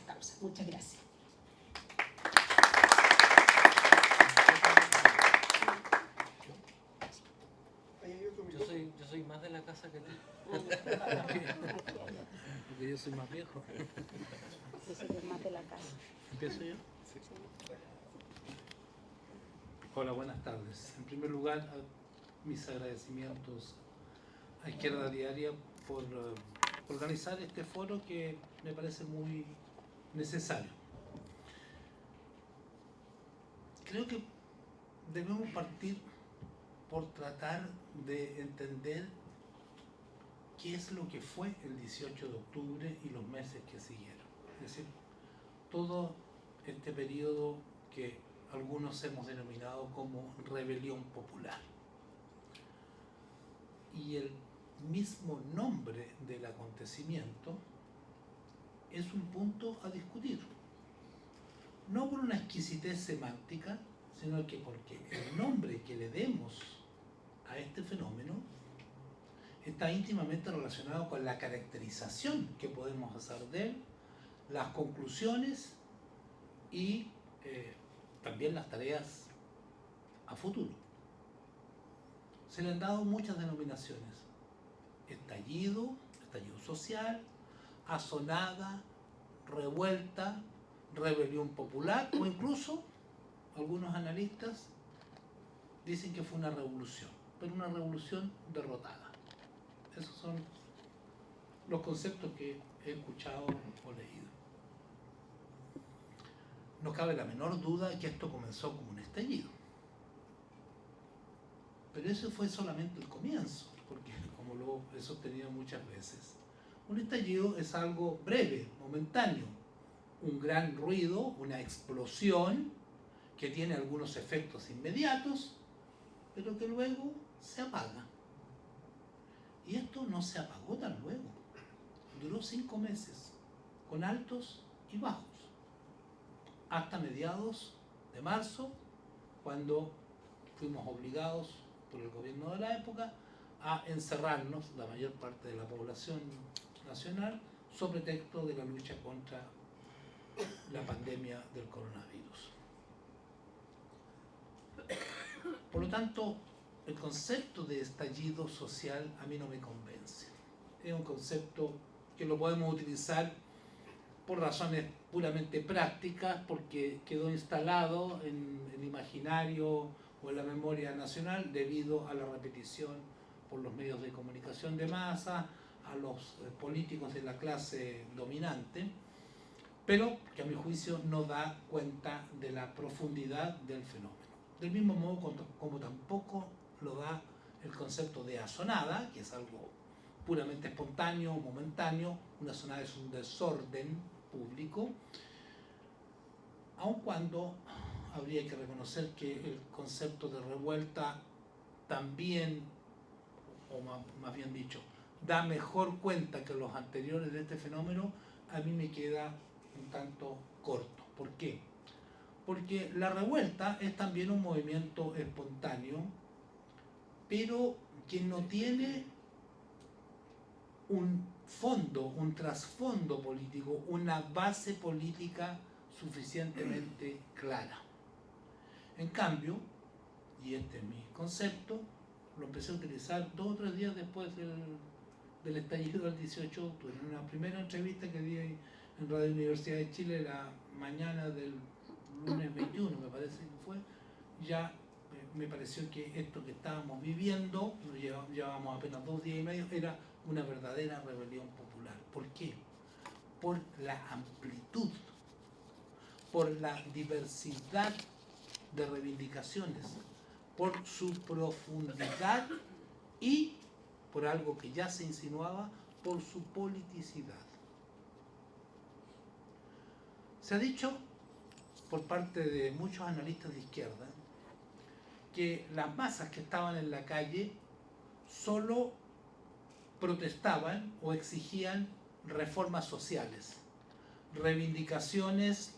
causas. Muchas gracias. Yo soy más de la casa que tú. Porque yo soy más viejo. Yo soy más de la casa. ¿Empiezo yo? Sí. Hola, buenas tardes. En primer lugar, mis agradecimientos a Izquierda Diaria por organizar este foro que me parece muy necesario. Creo que debemos partir por tratar de entender qué es lo que fue el 18 de octubre y los meses que siguieron. Es decir, todo este periodo que algunos hemos denominado como rebelión popular. Y el mismo nombre del acontecimiento es un punto a discutir. No por una exquisitez semántica, sino que porque el nombre que le demos a este fenómeno está íntimamente relacionado con la caracterización que podemos hacer de él, las conclusiones y también las tareas a futuro. Se le han dado muchas denominaciones: estallido, estallido social, asonada, revuelta, rebelión popular, o incluso algunos analistas dicen que fue una revolución, pero una revolución derrotada. Esos son los conceptos que he escuchado o leído. No cabe la menor duda que esto comenzó como un estallido. Pero eso fue solamente el comienzo, porque como lo he sostenido muchas veces, un estallido es algo breve, momentáneo, un gran ruido, una explosión que tiene algunos efectos inmediatos, pero que luego se apaga. Y esto no se apagó tan luego. Duró 5 meses, con altos y bajos, hasta mediados de marzo, cuando fuimos obligados por el gobierno de la época a encerrarnos, la mayor parte de la población nacional, sobre pretexto de la lucha contra la pandemia del coronavirus. Por lo tanto, el concepto de estallido social a mí no me convence. Es un concepto que lo podemos utilizar por razones puramente prácticas, porque quedó instalado en el imaginario o en la memoria nacional debido a la repetición por los medios de comunicación de masa, a los políticos de la clase dominante, pero que a mi juicio no da cuenta de la profundidad del fenómeno. Del mismo modo como tampoco lo da el concepto de asonada, que es algo puramente espontáneo, momentáneo. Una asonada es un desorden público, aun cuando habría que reconocer que el concepto de revuelta también, o más bien dicho, da mejor cuenta que los anteriores de este fenómeno. A mí me queda un tanto corto. ¿Por qué? Porque la revuelta es también un movimiento espontáneo, pero que no tiene un fondo, un trasfondo político, una base política suficientemente clara. En cambio, y este es mi concepto, lo empecé a utilizar 2 o 3 días después del estallido del 18 de octubre, en una primera entrevista que di en Radio Universidad de Chile la mañana del lunes 21, me parece que fue. Ya me pareció que esto que estábamos viviendo, llevábamos apenas 2 días y medio, era una verdadera rebelión popular. ¿Por qué? Por la amplitud, por la diversidad de reivindicaciones, por su profundidad y, por algo que ya se insinuaba, por su politicidad. Se ha dicho por parte de muchos analistas de izquierda que las masas que estaban en la calle solo protestaban o exigían reformas sociales, reivindicaciones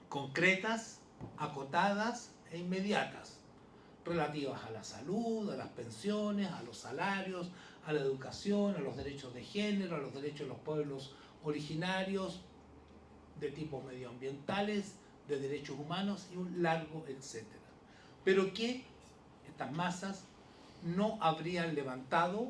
concretas, acotadas e inmediatas, relativas a la salud, a las pensiones, a los salarios, a la educación, a los derechos de género, a los derechos de los pueblos originarios, de tipos medioambientales, de derechos humanos y un largo etcétera. Pero que estas masas no habrían levantado,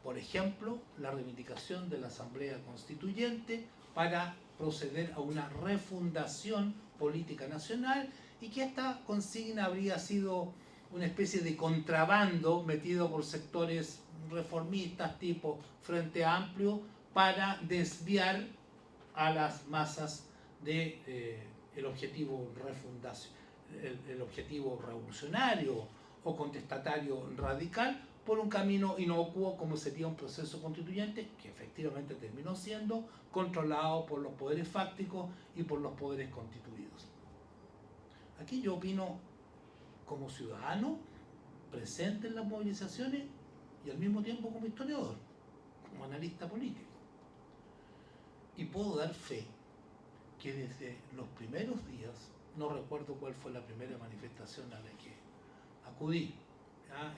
por ejemplo, la reivindicación de la Asamblea Constituyente para proceder a una refundación política nacional, y que esta consigna habría sido una especie de contrabando metido por sectores reformistas tipo Frente Amplio para desviar a las masas de el objetivo el objetivo revolucionario o contestatario radical, por un camino inocuo como sería un proceso constituyente que efectivamente terminó siendo controlado por los poderes fácticos y por los poderes constituidos. Aquí yo opino como ciudadano presente en las movilizaciones y al mismo tiempo como historiador, como analista político. Y puedo dar fe que desde los primeros días, no recuerdo cuál fue la primera manifestación a la que acudí, ¿ya?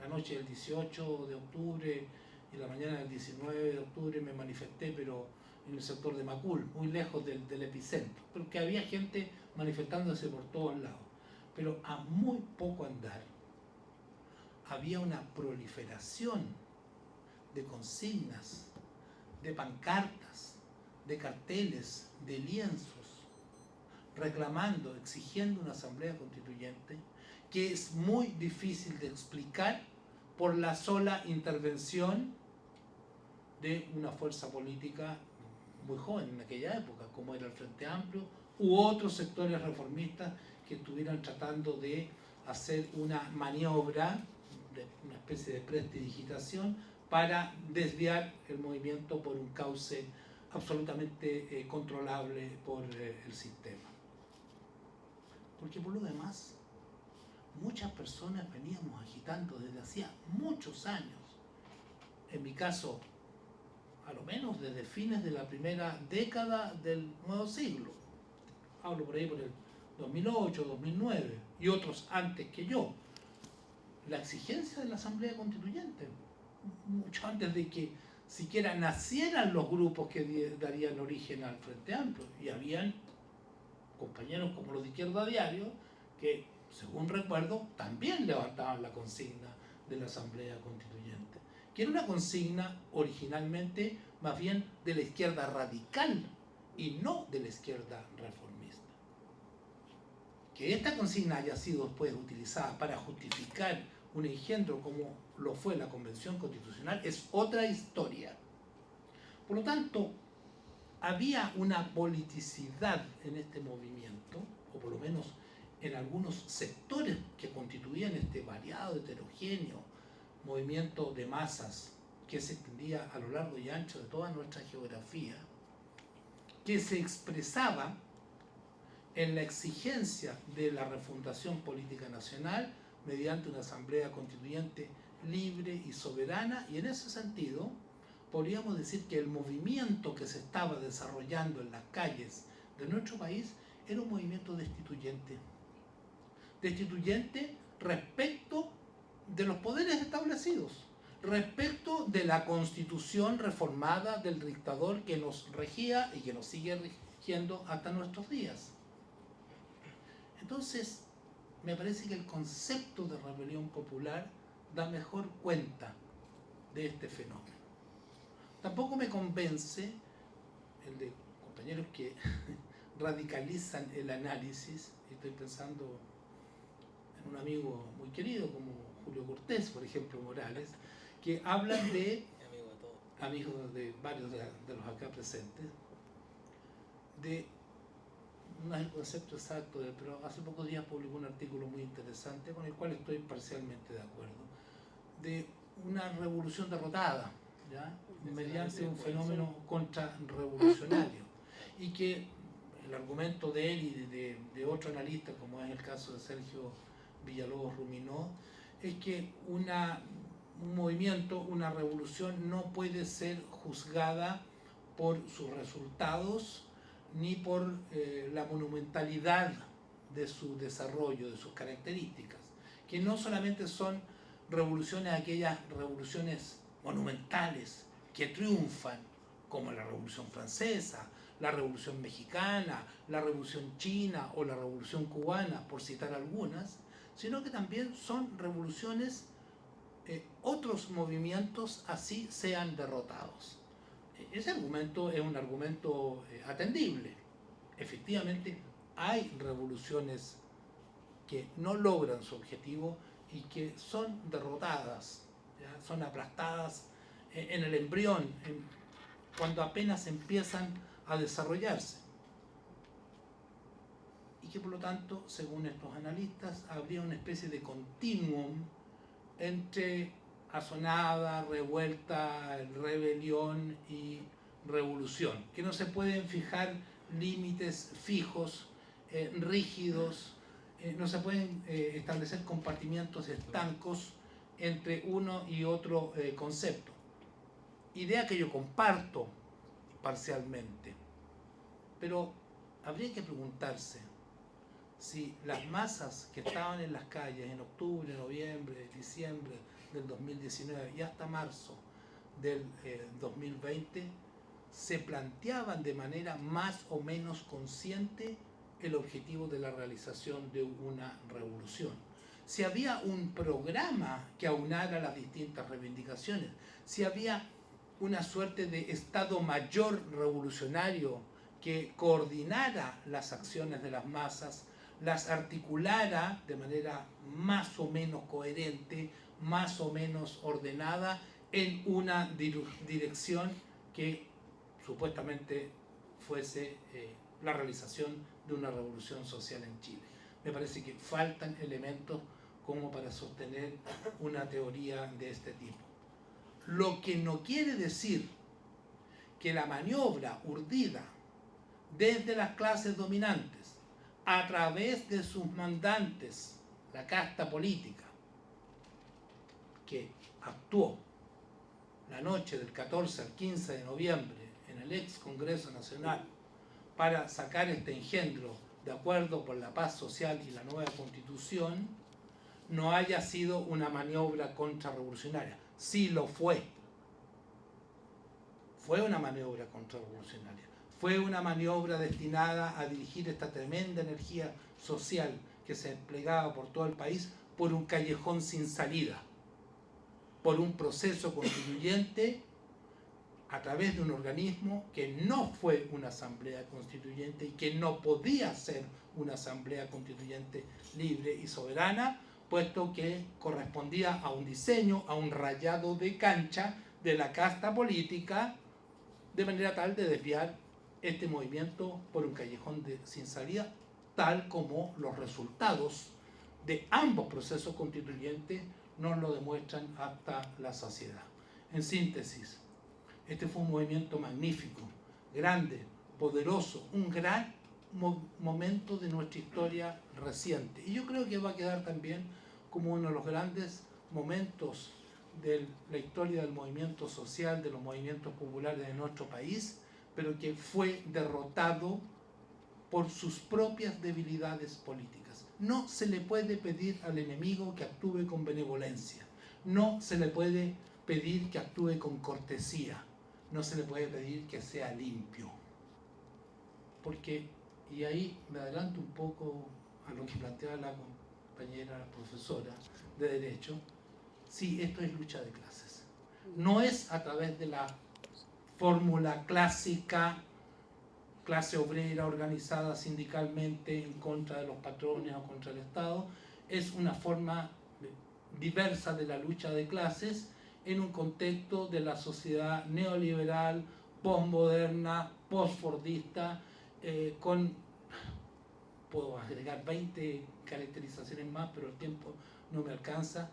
la noche del 18 de octubre y la mañana del 19 de octubre me manifesté, pero en el sector de Macul, muy lejos del epicentro, porque había gente manifestándose por todos lados. Pero a muy poco andar había una proliferación de consignas, de pancartas, de carteles, de lienzos, reclamando, exigiendo una asamblea constituyente que es muy difícil de explicar por la sola intervención de una fuerza política muy joven en aquella época, como era el Frente Amplio, u otros sectores reformistas que estuvieran tratando de hacer una maniobra, una especie de prestidigitación, para desviar el movimiento por un cauce absolutamente controlable por el sistema. Porque por lo demás, muchas personas veníamos agitando desde hacía muchos años. En mi caso, a lo menos desde fines de la primera década del nuevo siglo. Hablo por ahí por el 2008, 2009 y otros antes que yo. La exigencia de la Asamblea Constituyente, mucho antes de que siquiera nacieran los grupos que darían origen al Frente Amplio. Y habían compañeros como los de Izquierda Diario que, según recuerdo, también levantaban la consigna de la Asamblea Constituyente, que era una consigna originalmente más bien de la izquierda radical y no de la izquierda reformista. Que esta consigna haya sido después utilizada para justificar un engendro como lo fue la Convención Constitucional es otra historia. Por lo tanto, había una politicidad en este movimiento, o por lo menos en algunos sectores que constituían este variado, heterogéneo movimiento de masas que se extendía a lo largo y ancho de toda nuestra geografía, que se expresaba en la exigencia de la refundación política nacional mediante una asamblea constituyente libre y soberana, y en ese sentido podríamos decir que el movimiento que se estaba desarrollando en las calles de nuestro país era un movimiento destituyente respecto de los poderes establecidos, respecto de la constitución reformada del dictador que nos regía y que nos sigue rigiendo hasta nuestros días. Entonces, me parece que el concepto de rebelión popular da mejor cuenta de este fenómeno. Tampoco me convence el de compañeros que radicalizan el análisis. Estoy pensando en un amigo muy querido como Julio Cortés, por ejemplo, Morales, que hablan de, amigos de varios de los acá presentes, de, no es el concepto exacto, pero hace pocos días publicó un artículo muy interesante con el cual estoy parcialmente de acuerdo, de una revolución derrotada, ¿ya? Mediante un fenómeno contrarrevolucionario, y que el argumento de él y de otro analista, como es el caso de Sergio Villalobos Ruminó, es que un movimiento, una revolución no puede ser juzgada por sus resultados ni por la monumentalidad de su desarrollo, de sus características, que no solamente son revoluciones, aquellas revoluciones monumentales que triunfan, como la Revolución Francesa, la Revolución Mexicana, la Revolución China o la Revolución Cubana, por citar algunas, sino que también son revoluciones, otros movimientos así sean derrotados. Ese argumento es un argumento atendible. Efectivamente, hay revoluciones que no logran su objetivo y que son derrotadas, ¿ya? Son aplastadas en el embrión, cuando apenas empiezan a desarrollarse. Y que por lo tanto, según estos analistas, habría una especie de continuum entre asonada, revuelta, rebelión y revolución, que no se pueden fijar límites fijos, rígidos, no se pueden establecer compartimientos estancos entre uno y otro concepto. Idea que yo comparto parcialmente, pero habría que preguntarse si las masas que estaban en las calles en octubre, noviembre, diciembre del 2019 y hasta marzo del 2020 se planteaban de manera más o menos consciente el objetivo de la realización de una revolución. Si había un programa que aunara las distintas reivindicaciones, si había una suerte de Estado Mayor revolucionario que coordinara las acciones de las masas, las articulara de manera más o menos coherente, más o menos ordenada, en una dirección que supuestamente fuese la realización de una revolución social en Chile. Me parece que faltan elementos como para sostener una teoría de este tipo. Lo que no quiere decir que la maniobra urdida desde las clases dominantes, a través de sus mandantes, la casta política, que actuó la noche del 14 al 15 de noviembre en el ex Congreso Nacional para sacar este engendro de acuerdo por la paz social y la nueva Constitución, no haya sido una maniobra contrarrevolucionaria. Sí lo fue. Fue una maniobra contrarrevolucionaria. Fue una maniobra destinada a dirigir esta tremenda energía social que se desplegaba por todo el país por un callejón sin salida, por un proceso constituyente a través de un organismo que no fue una asamblea constituyente y que no podía ser una asamblea constituyente libre y soberana, puesto que correspondía a un diseño, a un rayado de cancha de la casta política, de manera tal de desviar este movimiento por un callejón sin salida, tal como los resultados de ambos procesos constituyentes nos lo demuestran hasta la saciedad. En síntesis, este fue un movimiento magnífico, grande, poderoso, un gran momento de nuestra historia reciente. Y yo creo que va a quedar también como uno de los grandes momentos de la historia del movimiento social, de los movimientos populares de nuestro país, pero que fue derrotado por sus propias debilidades políticas. No se le puede pedir al enemigo que actúe con benevolencia, no se le puede pedir que actúe con cortesía, no se le puede pedir que sea limpio. Porque, y ahí me adelanto un poco a lo que planteaba la compañera profesora de Derecho, sí, esto es lucha de clases. No es a través de la fórmula clásica, clase obrera organizada sindicalmente en contra de los patrones o contra el Estado, es una forma diversa de la lucha de clases en un contexto de la sociedad neoliberal, postmoderna, postfordista, puedo agregar 20 caracterizaciones más, pero el tiempo no me alcanza.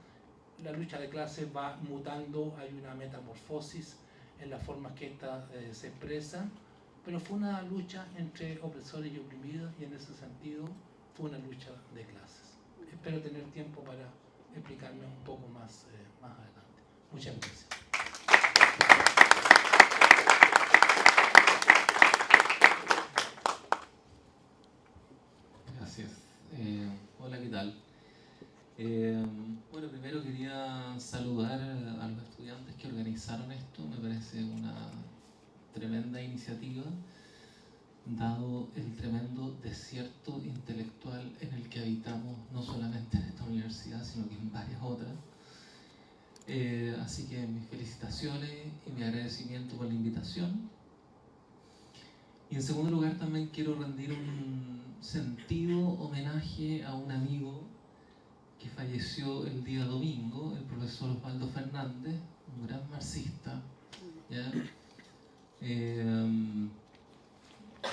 La lucha de clases va mutando, hay una metamorfosis en las formas que ésta se expresa, pero fue una lucha entre opresores y oprimidos, y en ese sentido fue una lucha de clases. Espero tener tiempo para explicarme un poco más adelante. Muchas gracias. Gracias. Hola, ¿qué tal? Bueno, primero quería saludar a los estudiantes que organizaron esto. Me parece una tremenda iniciativa, dado el tremendo desierto intelectual en el que habitamos, no solamente en esta universidad, sino que en varias otras. Así que mis felicitaciones y mi agradecimiento por la invitación. Y en segundo lugar también quiero rendir un sentido homenaje a un amigo que falleció el día domingo, el profesor Osvaldo Fernández, un gran marxista, ¿ya?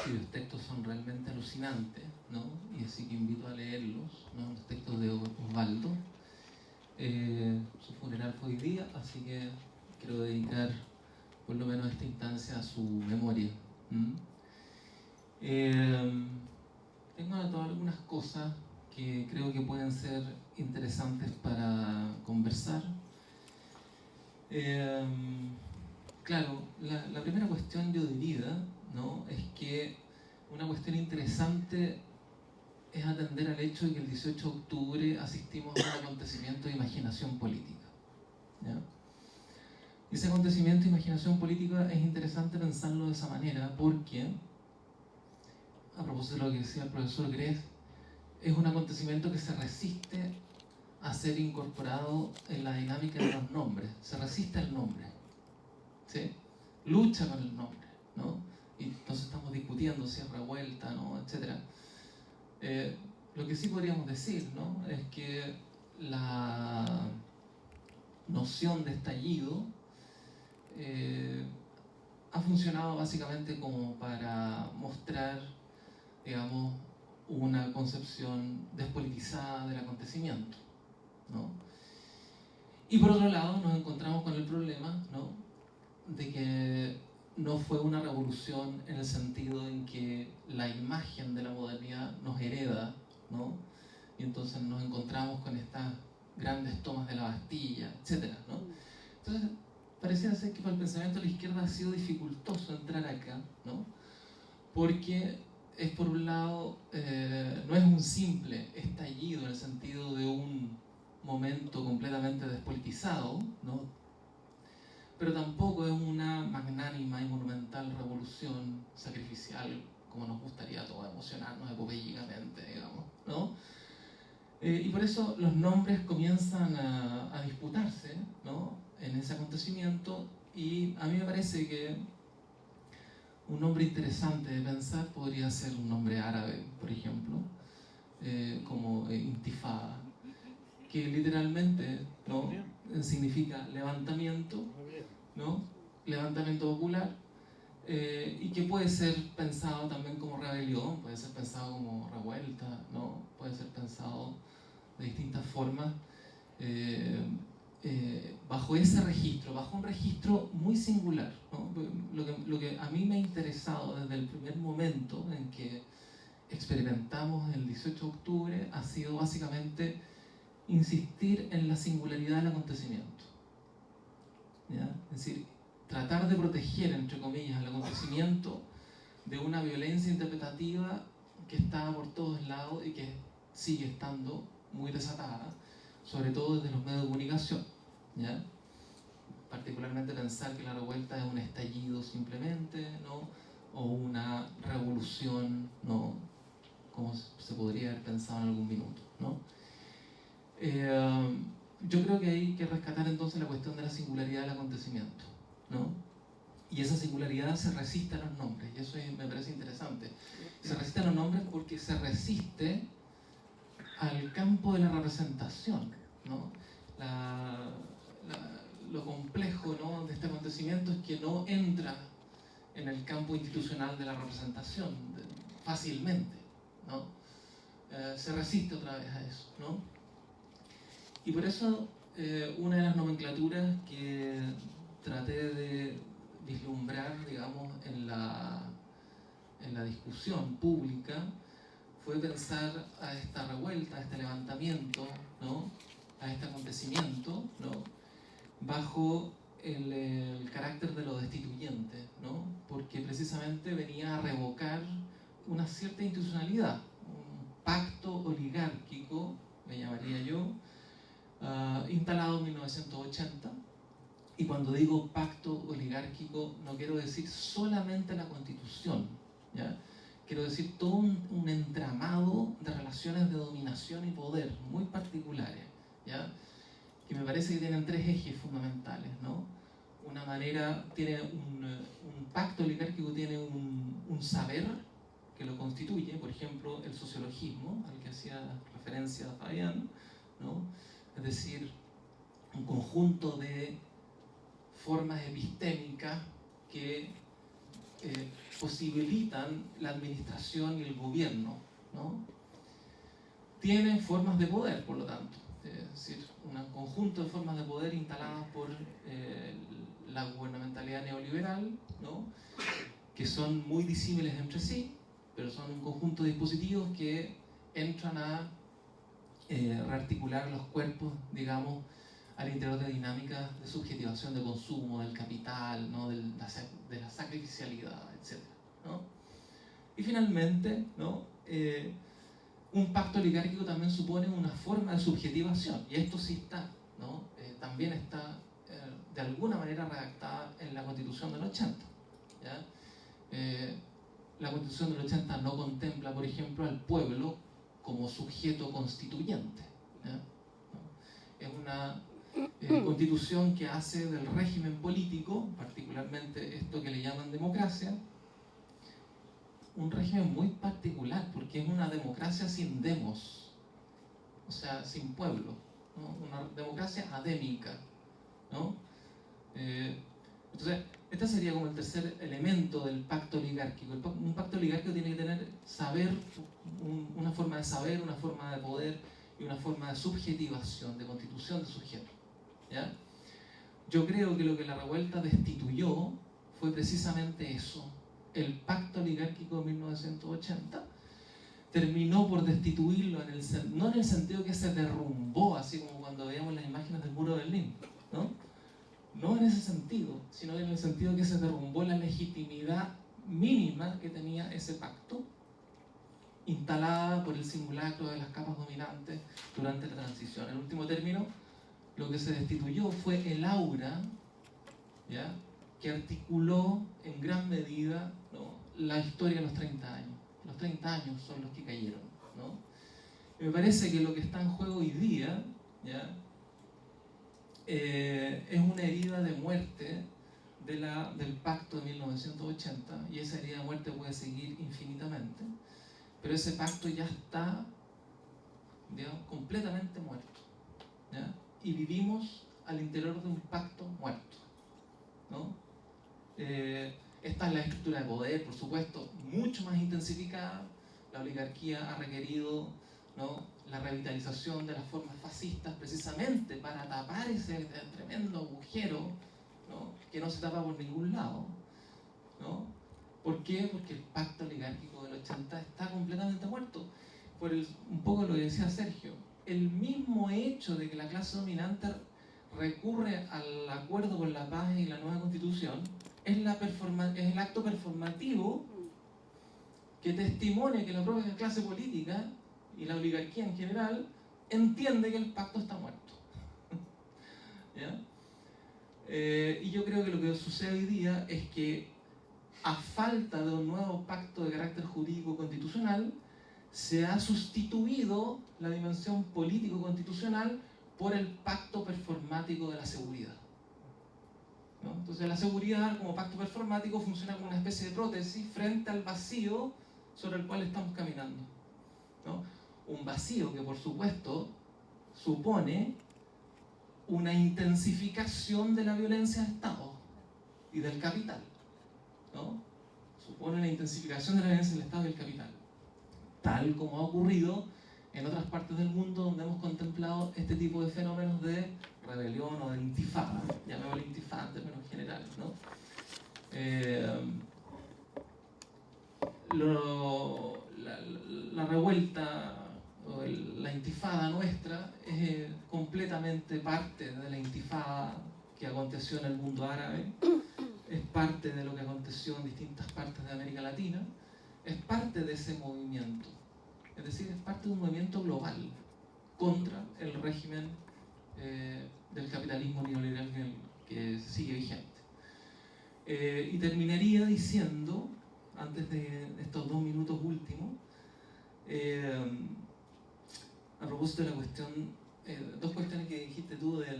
Cuyos textos son realmente alucinantes, ¿no? Y así que invito a leerlos, ¿no? Los textos de Osvaldo. Su funeral fue hoy día, así que quiero dedicar por lo menos esta instancia a su memoria. Tengo anotado algunas cosas que creo que pueden ser interesantes para conversar. Claro, la primera cuestión yo diría, ¿no?, es que una cuestión interesante es atender al hecho de que el 18 de octubre asistimos a un acontecimiento de imaginación política, ¿ya? Y ese acontecimiento de imaginación política es interesante pensarlo de esa manera porque, a propósito de lo que decía el profesor Grez, es un acontecimiento que se resiste a ser incorporado en la dinámica de los nombres, se resiste al nombre, ¿sí? Lucha con el nombre, ¿no? Y entonces estamos discutiendo si es revuelta, ¿no? Etcétera. Lo que sí podríamos decir, ¿no? Es que la noción de estallido ha funcionado básicamente como para mostrar, digamos, una concepción despolitizada del acontecimiento, ¿no? Y por otro lado nos encontramos con el problema, ¿no?, de que no fue una revolución en el sentido en que la imagen de la modernidad nos hereda, ¿no? Y entonces nos encontramos con estas grandes tomas de la Bastilla, etc., ¿no? Entonces pareciera ser que para el pensamiento de la izquierda ha sido dificultoso entrar acá, ¿no? Porque es, por un lado, no es un simple estallido en el sentido de un momento completamente despolitizado, ¿no?, pero tampoco es una magnánima y monumental revolución sacrificial como nos gustaría a todos emocionarnos epopélicamente, digamos, ¿no? Y por eso los nombres comienzan a disputarse, ¿no?, en ese acontecimiento, y a mí me parece que un nombre interesante de pensar podría ser un nombre árabe, por ejemplo, como Intifada, que literalmente, ¿no?, significa levantamiento, ¿no?, levantamiento popular, y que puede ser pensado también como rebelión, puede ser pensado como revuelta, ¿no?, puede ser pensado de distintas formas, bajo ese registro, bajo un registro muy singular, ¿no? Lo que a mí me ha interesado desde el primer momento en que experimentamos el 18 de octubre ha sido básicamente insistir en la singularidad del acontecimiento, ¿ya? Es decir, tratar de proteger, entre comillas, el acontecimiento de una violencia interpretativa que está por todos lados y que sigue estando muy desatada, sobre todo desde los medios de comunicación, ¿ya? Particularmente pensar que la revuelta es un estallido simplemente, ¿no?, o una revolución, ¿no?, como se podría haber pensado en algún minuto, ¿no? Yo creo que hay que rescatar entonces la cuestión de la singularidad del acontecimiento, ¿no? Y esa singularidad se resiste a los nombres, y eso me parece interesante. Se resiste a los nombres porque se resiste al campo de la representación, ¿no? Lo complejo, ¿no?, de este acontecimiento es que no entra en el campo institucional de la representación fácilmente, ¿no? Se resiste otra vez a eso, ¿no? Y por eso una de las nomenclaturas que traté de vislumbrar, digamos, en la discusión pública fue pensar a esta revuelta, a este levantamiento, ¿no?, a este acontecimiento, ¿no?, bajo el carácter de lo destituyente, ¿no?, porque precisamente venía a revocar una cierta institucionalidad, un pacto oligárquico, me llamaría yo, instalado en 1980. Y cuando digo pacto oligárquico no quiero decir solamente la Constitución, ¿ya? Quiero decir todo un entramado de relaciones de dominación y poder muy particulares, ¿ya?, que me parece que tienen tres ejes fundamentales, ¿no? Una manera, tiene un pacto oligárquico, tiene un saber que lo constituye, por ejemplo, el sociologismo, al que hacía referencia Fabián, ¿no? Es decir, un conjunto de formas epistémicas que posibilitan la administración y el gobierno, ¿no? Tienen formas de poder, por lo tanto, es decir, un conjunto de formas de poder instaladas por la gubernamentalidad neoliberal, ¿no?, que son muy disímiles entre sí, pero son un conjunto de dispositivos que entran a rearticular los cuerpos, digamos, al interior de dinámicas de subjetivación de consumo, del capital, ¿no?, de la sacrificialidad, etc., ¿no? Y finalmente, ¿no?, un pacto oligárquico también supone una forma de subjetivación, y esto sí está, ¿no?, también está de alguna manera redactada en la Constitución del 80. ¿Ya? La Constitución del 80 no contempla, por ejemplo, al pueblo como sujeto constituyente. ¿Ya? Es una constitución que hace del régimen político, particularmente esto que le llaman democracia, un régimen muy particular, porque es una democracia sin demos, o sea, sin pueblo, ¿no? Una democracia adémica, ¿no? Entonces, este sería como el tercer elemento del pacto oligárquico. Un pacto oligárquico tiene que tener saber, una forma de saber, una forma de poder y una forma de subjetivación, de constitución de sujeto. ¿Ya? Yo creo que lo que la revuelta destituyó fue precisamente eso. El pacto oligárquico de 1980 terminó por destituirlo, no en el sentido que se derrumbó, así como cuando veíamos las imágenes del muro de Berlín, ¿no? No en ese sentido, sino en el sentido que se derrumbó la legitimidad mínima que tenía ese pacto, instalada por el simulacro de las capas dominantes durante la transición. En último término, lo que se destituyó fue el aura, ¿ya?, que articuló en gran medida, ¿no?, la historia de los 30 años. Los 30 años son los que cayeron, ¿no? Y me parece que lo que está en juego hoy día, ¿ya?, es una herida de muerte del pacto de 1980, y esa herida de muerte puede seguir infinitamente, pero ese pacto ya está, digamos, completamente muerto, ¿ya? Y vivimos al interior de un pacto muerto, ¿no? Esta es la estructura de poder, por supuesto, mucho más intensificada. La oligarquía ha requerido, ¿no?, la revitalización de las formas fascistas precisamente para tapar ese tremendo agujero, ¿no?, que no se tapa por ningún lado, ¿no? ¿Por qué? Porque el pacto oligárquico del 80 está completamente muerto. Un poco lo que decía Sergio, el mismo hecho de que la clase dominante recurre al acuerdo con la paz y la nueva constitución es el acto performativo que testimonia que la propia clase política y la oligarquía en general entiende que el pacto está muerto. ¿Ya? Y yo creo que lo que sucede hoy día es que, a falta de un nuevo pacto de carácter jurídico constitucional, se ha sustituido la dimensión político-constitucional por el pacto performático de la seguridad, ¿no? Entonces la seguridad como pacto performático funciona como una especie de prótesis frente al vacío sobre el cual estamos caminando, ¿no? Un vacío que, por supuesto, supone una intensificación de la violencia de Estado y del capital, ¿no? Supone una intensificación de la violencia del Estado y del capital, tal como ha ocurrido en otras partes del mundo donde hemos contemplado este tipo de fenómenos de rebelión o de intifada, llamémosle intifada en términos generales, ¿no? La revuelta o la intifada nuestra es completamente parte de la intifada que aconteció en el mundo árabe, es parte de lo que aconteció en distintas partes de América Latina, es parte de ese movimiento. Es decir, es parte de un movimiento global contra el régimen del capitalismo neoliberal que sigue vigente. Y terminaría diciendo, antes de estos 2 minutos últimos, a propósito de la cuestión, 2 cuestiones que dijiste tú de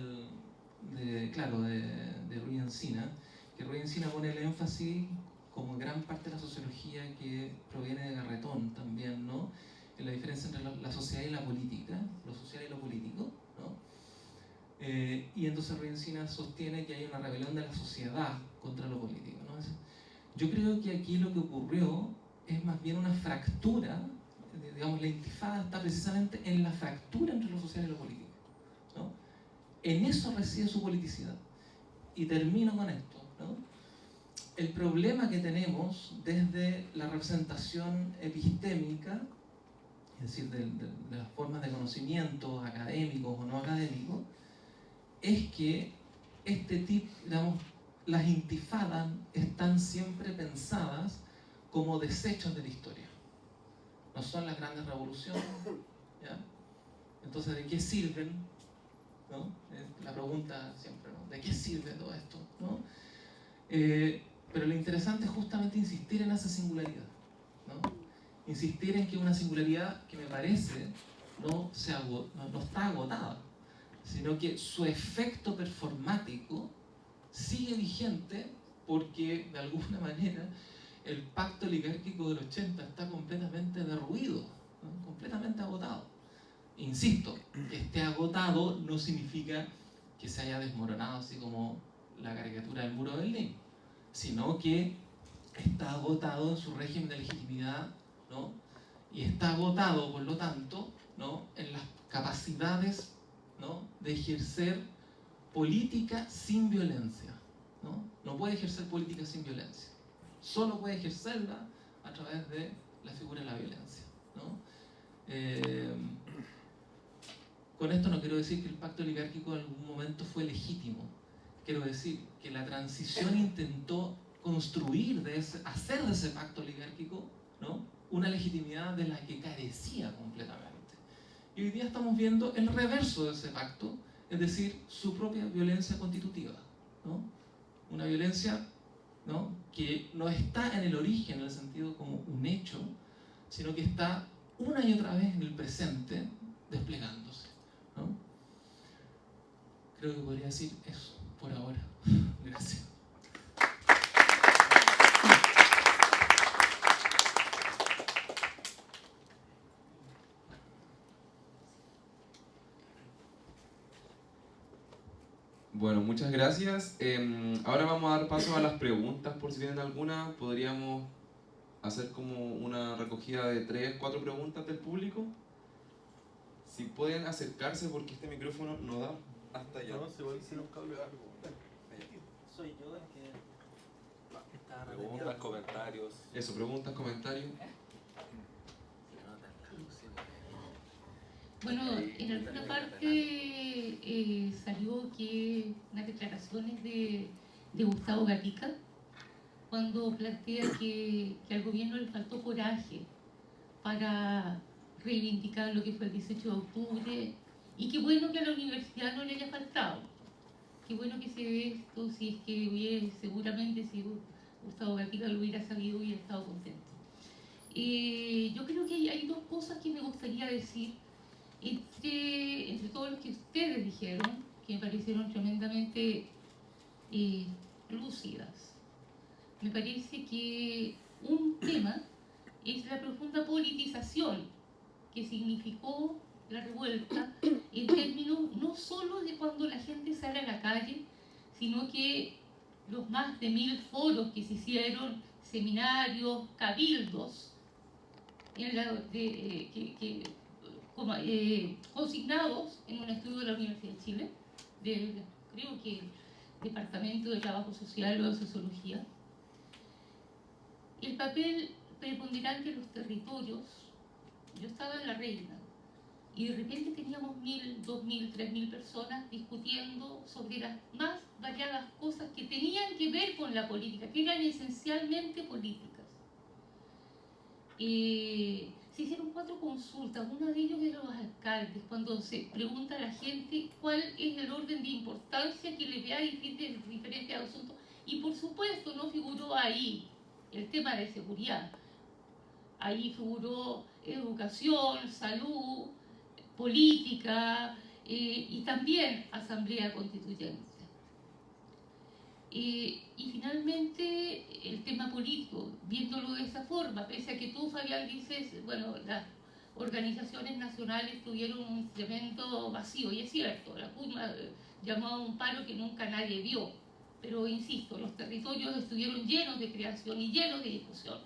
Ruy Encina, que Ruy Encina pone el énfasis, como gran parte de la sociología que proviene de Garretón también, ¿no?, en la diferencia entre la sociedad y la política, lo social y lo político, ¿no? Y entonces Ruy Encina sostiene que hay una rebelión de la sociedad contra lo político, ¿no? Yo creo que aquí lo que ocurrió es más bien una fractura, digamos, la intifada está precisamente en la fractura entre lo social y lo político, ¿no? En eso reside su politicidad. Y termino con esto, ¿no? El problema que tenemos desde la representación epistémica, es decir, de las formas de conocimiento académicos o no académicos, es que digamos, las intifadas están siempre pensadas como desechos de la historia. No son las grandes revoluciones, ¿ya? Entonces, ¿de qué sirven, ¿no? La pregunta siempre, ¿no? ¿De qué sirve todo esto? ¿No? Pero lo interesante es justamente insistir en esa singularidad, ¿no? Insistir en que una singularidad que me parece no está agotada, sino que su efecto performático sigue vigente porque de alguna manera el pacto oligárquico del 80 está completamente derruido, ¿no? Completamente agotado. Insisto, que esté agotado no significa que se haya desmoronado así como la caricatura del muro de Berlín, sino que está agotado en su régimen de legitimidad, ¿no? Y está agotado, por lo tanto, ¿no? En las capacidades, ¿no? De ejercer política sin violencia, ¿no? No puede ejercer política sin violencia, solo puede ejercerla a través de la figura de la violencia, ¿no? Con esto no quiero decir que el pacto oligárquico en algún momento fue legítimo. Quiero decir que la transición intentó construir, hacer de ese pacto oligárquico, ¿no? Una legitimidad de la que carecía completamente. Y hoy día estamos viendo el reverso de ese pacto, es decir, su propia violencia constitutiva, ¿no? Una violencia, ¿no? Que no está en el origen, en el sentido como un hecho, sino que está una y otra vez en el presente desplegándose, ¿no? Creo que podría decir eso por ahora. Gracias. Bueno, muchas gracias. Ahora vamos a dar paso a las preguntas, por si tienen alguna. Podríamos hacer como una recogida de 3, 4 preguntas del público. Si pueden acercarse porque este micrófono no da hasta allá. No, se va a decir un cable largo. Soy yo el que está Preguntas, comentarios. Eso, preguntas, comentarios. Bueno, en alguna parte salió que unas declaraciones de Gustavo Gatica cuando plantea que al gobierno le faltó coraje para reivindicar lo que fue el 18 de octubre y qué bueno que a la universidad no le haya faltado. Qué bueno que se ve esto, si es que seguramente si Gustavo Gatica lo hubiera sabido hubiera estado contento. Yo creo que hay dos cosas que me gustaría decir entre todo lo que ustedes dijeron, que me parecieron tremendamente lúcidas. Me parece que un tema es la profunda politización que significó la revuelta en términos no solo de cuando la gente sale a la calle, sino que los más de 1000 foros que se hicieron, seminarios, cabildos, consignados en un estudio de la Universidad de Chile, creo que el Departamento de Trabajo Social o de Sociología, el papel preponderante de los territorios. Yo estaba en La Reina y de repente teníamos 1000, 2000, 3000 personas discutiendo sobre las más variadas cosas que tenían que ver con la política, que eran esencialmente políticas. Se hicieron 4 consultas, una de ellas de los alcaldes, cuando se pregunta a la gente cuál es el orden de importancia que le ve a diferentes asuntos. Y por supuesto no figuró ahí el tema de seguridad. Ahí figuró educación, salud, política y también asamblea constituyente. Y finalmente el tema político, viéndolo de esa forma, pese a que tú, Fabián, dices, bueno, las organizaciones nacionales tuvieron un tremendo vacío, y es cierto, la CUNA llamó a un paro que nunca nadie vio, pero insisto, los territorios estuvieron llenos de creación y llenos de discusión.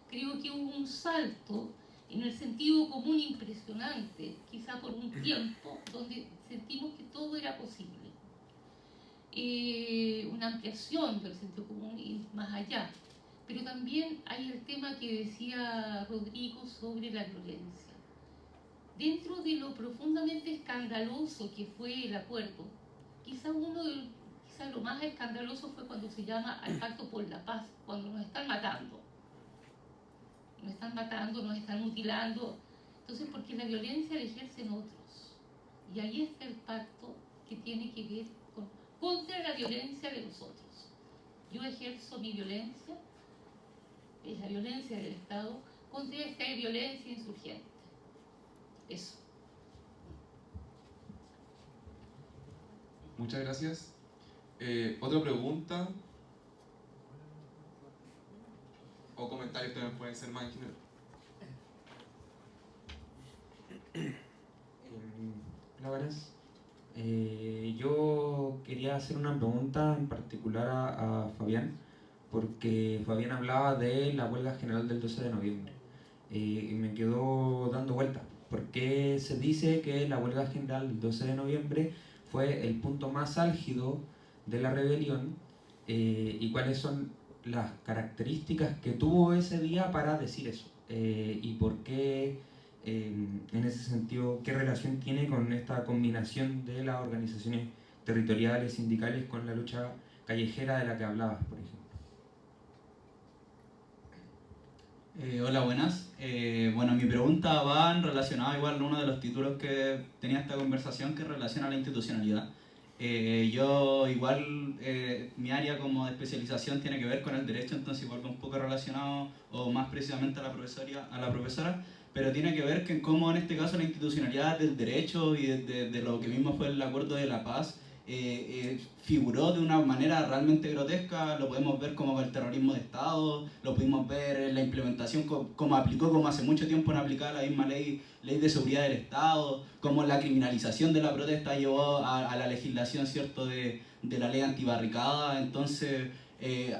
Creo que hubo un salto en el sentido común impresionante, quizá por un tiempo, donde sentimos que todo era posible. Una ampliación del sentido común y más allá. Pero también hay el tema que decía Rodrigo sobre la violencia. Dentro de lo profundamente escandaloso que fue el acuerdo, quizá lo más escandaloso fue cuando se llama al Pacto por la Paz, cuando nos están matando. Nos están mutilando. Entonces, porque la violencia la ejercen otros. Y ahí está el pacto que tiene que ver contra la violencia de los otros. Yo ejerzo mi violencia, es la violencia del Estado, contra esta violencia insurgente. Eso. Muchas gracias. Otra pregunta o comentarios también pueden ser más en general. Hola, buenas. Yo quería hacer una pregunta en particular a Fabián, porque Fabián hablaba de la huelga general del 12 de noviembre y me quedó dando vueltas. ¿Por qué se dice que la huelga general del 12 de noviembre fue el punto más álgido de la rebelión y cuáles son las características que tuvo ese día para decir eso? Y por qué, en ese sentido, qué relación tiene con esta combinación de las organizaciones territoriales, sindicales, con la lucha callejera de la que hablabas, por ejemplo. Hola, buenas. Bueno, mi pregunta va relacionada igual a uno de los títulos que tenía esta conversación, que relaciona a la institucionalidad. Yo igual, mi área como de especialización tiene que ver con el derecho, entonces igual va un poco relacionado, o más precisamente a la profesora, pero tiene que ver que cómo en este caso la institucionalidad del derecho y de lo que mismo fue el Acuerdo de la Paz figuró de una manera realmente grotesca. Lo podemos ver como el terrorismo de Estado, lo pudimos ver en la implementación, como aplicó, como hace mucho tiempo no aplicaba la misma ley de seguridad del Estado, como la criminalización de la protesta llevó a la legislación, ¿cierto?, de la ley antibarricada. Entonces,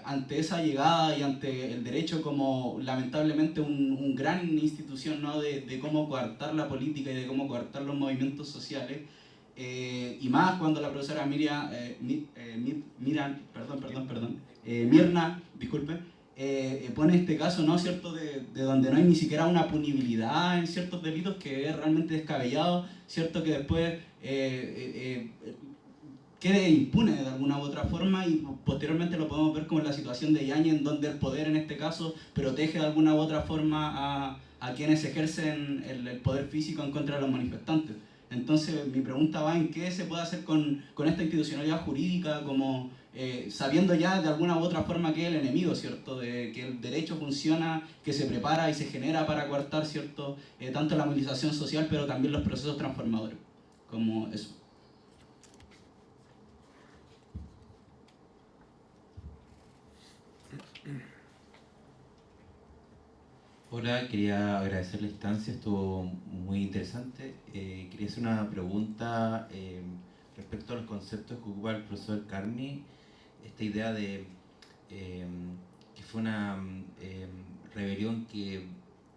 ante esa llegada y ante el derecho como lamentablemente un gran institución, ¿no?, de cómo coartar la política y de cómo coartar los movimientos sociales, y más cuando la profesora Mirna, disculpe, pone este caso, ¿no?, ¿cierto?, de donde no hay ni siquiera una punibilidad en ciertos delitos, que es realmente descabellado, ¿cierto?, que después quede impune de alguna u otra forma, y posteriormente lo podemos ver como en la situación de Yañez, en donde el poder en este caso protege de alguna u otra forma a quienes ejercen el poder físico en contra de los manifestantes. Entonces mi pregunta va en qué se puede hacer con esta institucionalidad jurídica, como sabiendo ya de alguna u otra forma que es el enemigo, ¿cierto?, de que el derecho funciona, que se prepara y se genera para coartar, ¿cierto?, tanto la movilización social, pero también los procesos transformadores, como eso. Hola, quería agradecer la instancia, estuvo muy interesante. Quería hacer una pregunta respecto a los conceptos que ocupa el profesor Carmi. Esta idea de que fue una rebelión que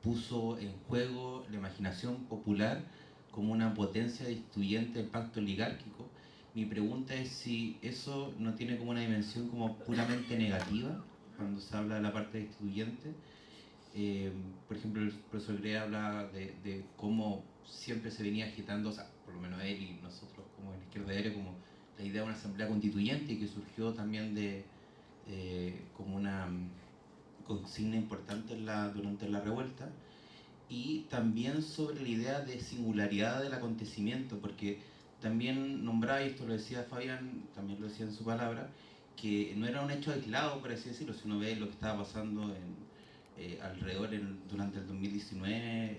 puso en juego la imaginación popular como una potencia destituyente del pacto oligárquico. Mi pregunta es si eso no tiene como una dimensión como puramente negativa cuando se habla de la parte destituyente. Por ejemplo, el profesor Grea habla de cómo siempre se venía agitando, o sea, por lo menos él y nosotros como en la izquierda aérea, como la idea de una asamblea constituyente, que surgió también como una consigna importante durante la revuelta, y también sobre la idea de singularidad del acontecimiento, porque también nombraba, y esto lo decía Fabián, también lo decía en su palabra, que no era un hecho aislado, por así decirlo. Si uno ve lo que estaba pasando alrededor durante el 2019,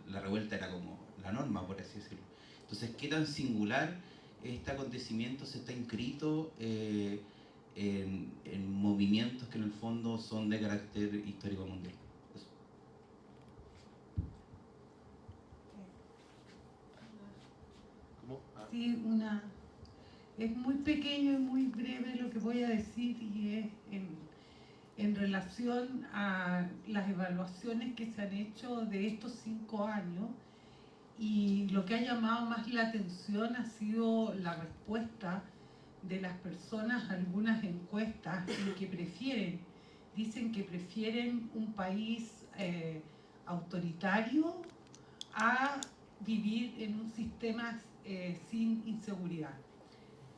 la revuelta era como la norma, por así decirlo. Entonces, ¿qué tan singular este acontecimiento se está inscrito en movimientos que en el fondo son de carácter histórico mundial? Eso. Sí, es muy pequeño y muy breve lo que voy a decir, y es en relación a las evaluaciones que se han hecho de estos 5 años, y lo que ha llamado más la atención ha sido la respuesta de las personas a algunas encuestas que dicen que prefieren un país autoritario a vivir en un sistema sin inseguridad.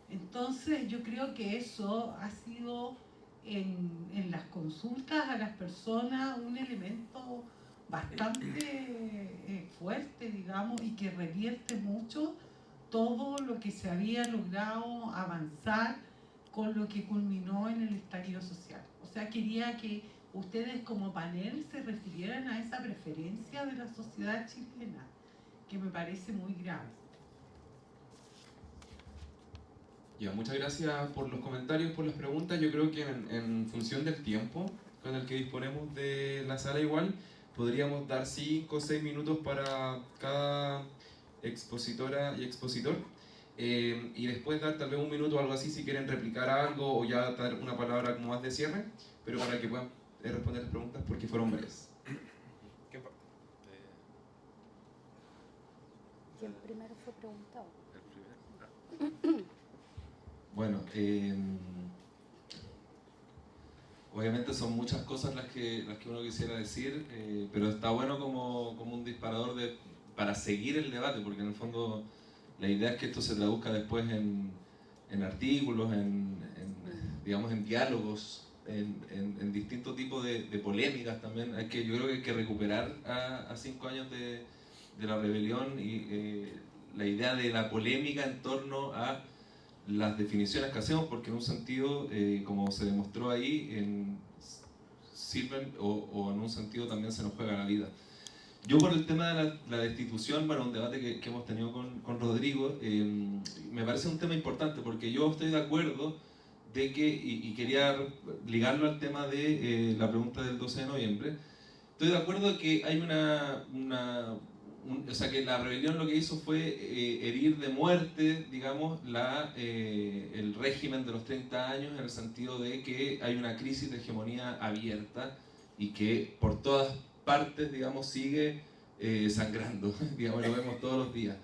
Entonces yo creo que eso ha sido en las consultas a las personas un elemento bastante fuerte, digamos, y que revierte mucho todo lo que se había logrado avanzar con lo que culminó en el estallido social. O sea, quería que ustedes como panel se refirieran a esa preferencia de la sociedad chilena, que me parece muy grave. Ya, muchas gracias por los comentarios, por las preguntas. Yo creo que en función del tiempo con el que disponemos de la sala igual, podríamos dar 5 o 6 minutos para cada expositora y expositor. Y después dar tal vez un minuto o algo así si quieren replicar algo o ya dar una palabra como más de cierre, pero para que puedan responder las preguntas porque fueron varias. ¿Quién parte? ¿Quién primero fue preguntado? El primero. Bueno, obviamente son muchas cosas las que uno quisiera decir, pero está bueno como un disparador para seguir el debate, porque en el fondo la idea es que esto se traduzca después en artículos, digamos, en diálogos, en distintos tipos de polémicas también. Yo creo que hay que recuperar a 5 años de la rebelión y la idea de la polémica en torno a las definiciones que hacemos, porque en un sentido, como se demostró ahí, sirven o en un sentido también se nos juega la vida. Yo por el tema de la destitución, bueno, un debate que hemos tenido con Rodrigo, me parece un tema importante porque yo estoy de acuerdo de que, y quería ligarlo al tema de la pregunta del 12 de noviembre, estoy de acuerdo de que hay o sea, que la rebelión lo que hizo fue herir de muerte, digamos, el régimen de los 30 años, en el sentido de que hay una crisis de hegemonía abierta y que por todas partes, digamos, sigue sangrando, digamos, lo vemos todos los días.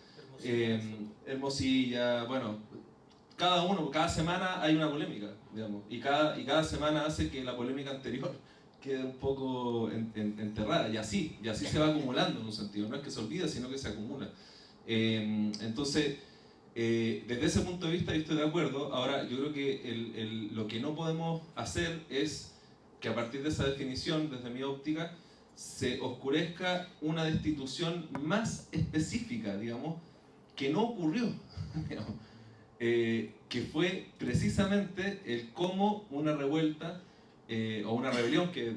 Hermosilla, bueno, cada semana hay una polémica, digamos, y cada semana hace que la polémica anterior quede un poco enterrada, y así se va acumulando en un sentido, no es que se olvida, sino que se acumula. Entonces, desde ese punto de vista yo estoy de acuerdo. Ahora, yo creo que lo que no podemos hacer es que a partir de esa definición, desde mi óptica, se oscurezca una destitución más específica, digamos, que no ocurrió, digamos, que fue precisamente el cómo una revuelta o una rebelión, que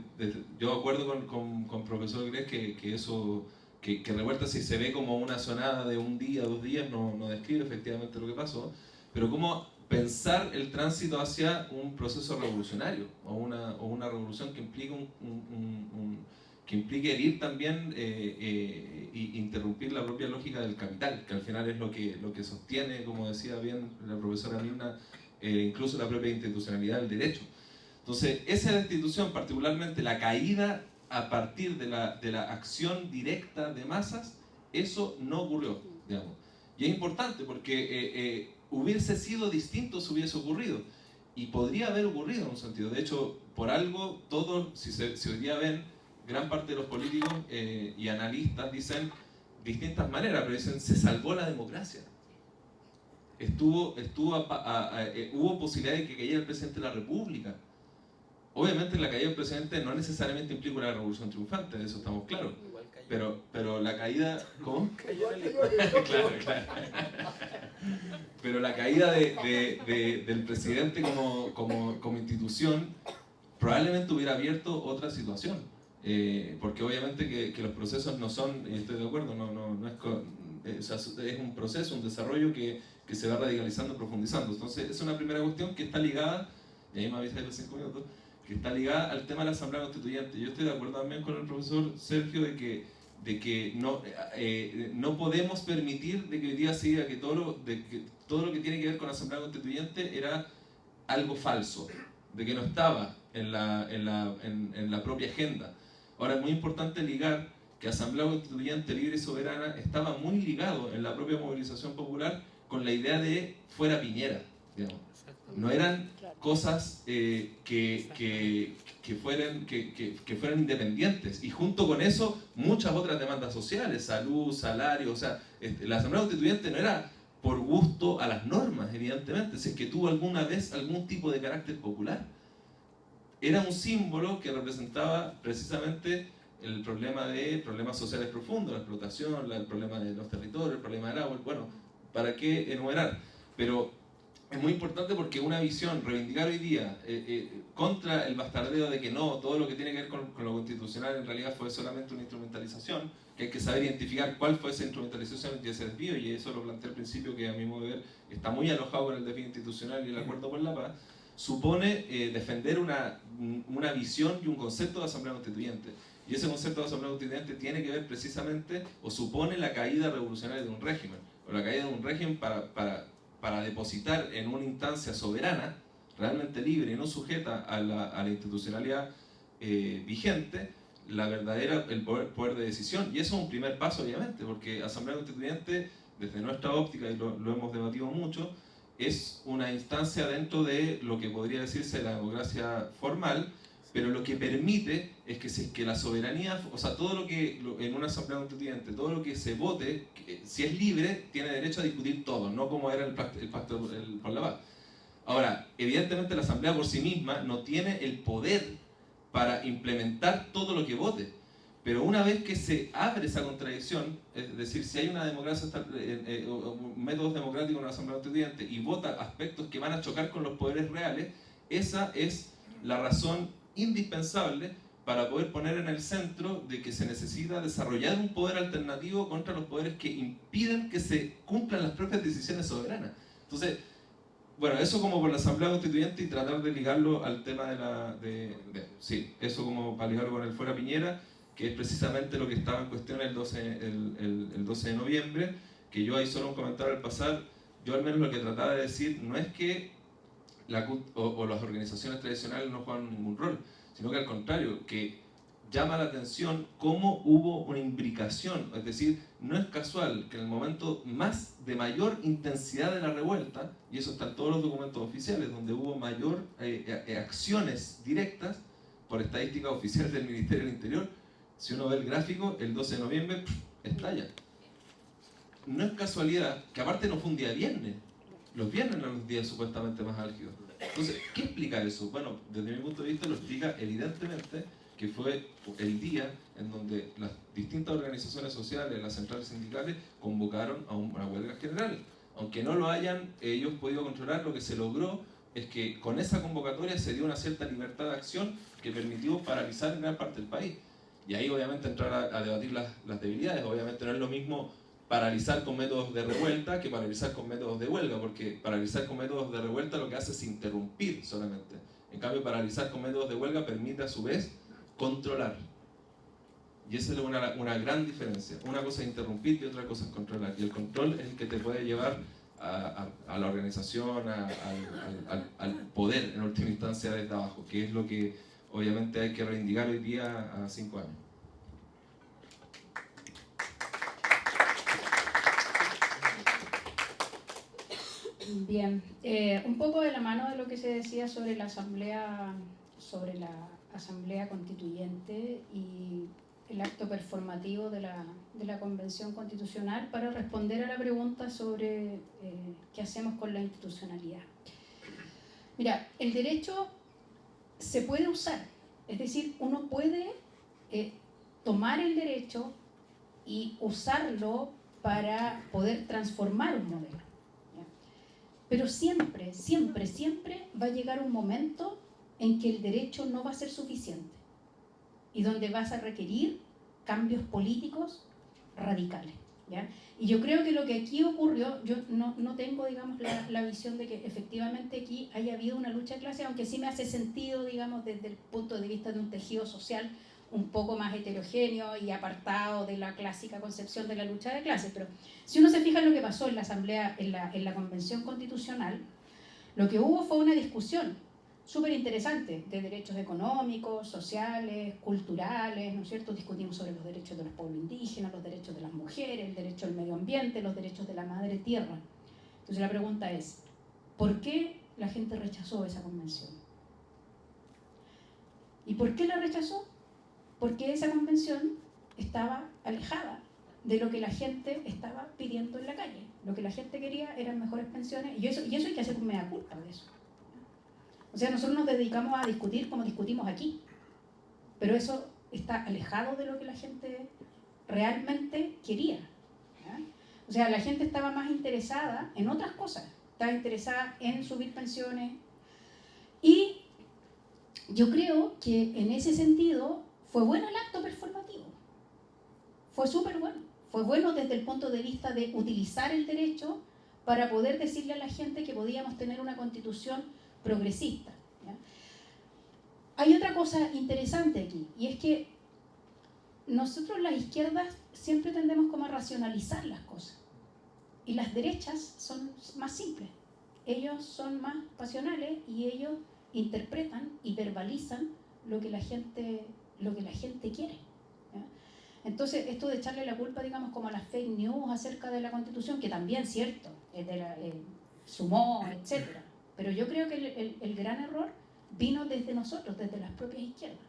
yo acuerdo con profesor Gress que revuelta, si se ve como una sonada de un día, 2 días, no describe efectivamente lo que pasó, pero cómo pensar el tránsito hacia un proceso revolucionario o una revolución que implica que implique herir también e interrumpir la propia lógica del capital, que al final es lo que sostiene, como decía bien la profesora Mirna, incluso la propia institucionalidad del derecho. Entonces, esa destitución, particularmente la caída a partir de la acción directa de masas, eso no ocurrió, digamos. Y es importante porque hubiese sido distinto si hubiese ocurrido. Y podría haber ocurrido en un sentido. De hecho, por algo, todos, si hoy día ven, gran parte de los políticos y analistas dicen distintas maneras, pero dicen, se salvó la democracia. Hubo posibilidad de que cayera el presidente de la República. Obviamente la caída del presidente no necesariamente implica una revolución triunfante, de eso estamos claros. Pero la caída... ¿Cómo? Claro. Pero la caída del presidente como institución probablemente hubiera abierto otra situación. Porque obviamente que los procesos no son, y estoy de acuerdo, es un proceso, un desarrollo que se va radicalizando, profundizando. Entonces es una primera cuestión que está ligada, y ahí me avisáis los 5 minutos, que está ligada al tema de la Asamblea Constituyente. Yo estoy de acuerdo también con el profesor Sergio de que no podemos permitir de que hoy día se diga que todo lo que tiene que ver con la Asamblea Constituyente era algo falso, de que no estaba en la propia agenda. Ahora es muy importante ligar que Asamblea Constituyente Libre y Soberana estaba muy ligado en la propia movilización popular con la idea de fuera Piñera, digamos. No eran cosas que fueran independientes, y junto con eso muchas otras demandas sociales, salud, salario, o sea, la Asamblea Constituyente no era por gusto a las normas, evidentemente, si es que tuvo alguna vez algún tipo de carácter popular. Era un símbolo que representaba precisamente el problemas sociales profundos, la explotación, el problema de los territorios, el problema del agua, bueno, para qué enumerar. Pero es muy importante porque una visión, reivindicar hoy día contra el bastardeo de que no, todo lo que tiene que ver con lo constitucional en realidad fue solamente una instrumentalización, que hay que saber identificar cuál fue esa instrumentalización y ese desvío, y eso lo planteé al principio, que a mi modo de ver está muy alojado con el desvío institucional y el acuerdo por la paz, supone defender una visión y un concepto de asamblea constituyente. Y ese concepto de asamblea constituyente tiene que ver precisamente, o supone la caída revolucionaria de un régimen, o la caída de un régimen para depositar en una instancia soberana, realmente libre y no sujeta a la institucionalidad vigente, el poder de decisión. Y eso es un primer paso, obviamente, porque Asamblea Constituyente, desde nuestra óptica, y lo hemos debatido mucho, es una instancia dentro de lo que podría decirse la democracia formal, pero lo que permite es que si es que la soberanía, o sea, todo lo que en una asamblea constituyente, todo lo que se vote, si es libre, tiene derecho a discutir todo, no como era el pacto por la paz. Ahora, evidentemente la asamblea por sí misma no tiene el poder para implementar todo lo que vote, pero una vez que se abre esa contradicción, es decir, si hay una democracia, métodos democráticos en una asamblea constituyente y vota aspectos que van a chocar con los poderes reales, esa es la razón indispensable para poder poner en el centro de que se necesita desarrollar un poder alternativo contra los poderes que impiden que se cumplan las propias decisiones soberanas. Entonces, bueno, eso como por la Asamblea Constituyente y tratar de ligarlo al tema sí, eso como para ligarlo con el fuera Piñera, que es precisamente lo que estaba en cuestión el 12 de noviembre, que yo ahí solo un comentario al pasar, yo al menos lo que trataba de decir no es que la CUT o las organizaciones tradicionales no juegan ningún rol, sino que al contrario, que llama la atención cómo hubo una imbricación, es decir, no es casual que en el momento de mayor intensidad de la revuelta, y eso está en todos los documentos oficiales, donde hubo mayor acciones directas, por estadísticas oficiales del Ministerio del Interior, si uno ve el gráfico, el 12 de noviembre estalla. No es casualidad que aparte no fue un día viernes, los viernes eran los días supuestamente más álgidos. Entonces, ¿qué explica eso? Bueno, desde mi punto de vista lo explica evidentemente que fue el día en donde las distintas organizaciones sociales, las centrales sindicales, convocaron a una huelga general. Aunque no lo hayan ellos podido controlar, lo que se logró es que con esa convocatoria se dio una cierta libertad de acción que permitió paralizar en gran parte del país. Y ahí obviamente entrar a debatir las debilidades. Obviamente no es lo mismo paralizar con métodos de revuelta que paralizar con métodos de huelga, porque paralizar con métodos de revuelta lo que hace es interrumpir solamente. En cambio, paralizar con métodos de huelga permite a su vez controlar. Y esa es una gran diferencia. Una cosa es interrumpir y otra cosa es controlar. Y el control es el que te puede llevar a la organización, al poder en última instancia desde abajo, que es lo que obviamente hay que reivindicar hoy día a 5 años. Bien, un poco de la mano de lo que se decía sobre la asamblea constituyente y el acto performativo de la Convención Constitucional, para responder a la pregunta sobre qué hacemos con la institucionalidad. Mira, el derecho se puede usar, es decir, uno puede tomar el derecho y usarlo para poder transformar un modelo. Pero siempre, siempre, siempre va a llegar un momento en que el derecho no va a ser suficiente y donde vas a requerir cambios políticos radicales, ¿ya? Y yo creo que lo que aquí ocurrió, yo no tengo, digamos, la visión de que efectivamente aquí haya habido una lucha de clase, aunque sí me hace sentido, digamos, desde el punto de vista de un tejido social un poco más heterogéneo y apartado de la clásica concepción de la lucha de clases. Pero si uno se fija en lo que pasó en la Asamblea, en la Convención Constitucional, lo que hubo fue una discusión súper interesante de derechos económicos, sociales, culturales, ¿no es cierto? Discutimos sobre los derechos de los pueblos indígenas, los derechos de las mujeres, el derecho al medio ambiente, los derechos de la madre tierra. Entonces la pregunta es, ¿por qué la gente rechazó esa convención? ¿Y por qué la rechazó? Porque esa convención estaba alejada de lo que la gente estaba pidiendo en la calle. Lo que la gente quería eran mejores pensiones, y eso hay que hacer un mea culpa de eso. O sea, nosotros nos dedicamos a discutir como discutimos aquí, pero eso está alejado de lo que la gente realmente quería, ¿ya? O sea, la gente estaba más interesada en otras cosas, estaba interesada en subir pensiones. Y yo creo que en ese sentido fue bueno el acto performativo, fue súper bueno. Fue bueno desde el punto de vista de utilizar el derecho para poder decirle a la gente que podíamos tener una constitución progresista, ¿ya? Hay otra cosa interesante aquí, y es que nosotros las izquierdas siempre tendemos como a racionalizar las cosas, y las derechas son más simples. Ellos son más pasionales y ellos interpretan y verbalizan lo que la gente quiere, ¿ya? Entonces, esto de echarle la culpa, digamos, como a las fake news acerca de la Constitución, que también es cierto, sumó, etc. Pero yo creo que el gran error vino desde nosotros, desde las propias izquierdas,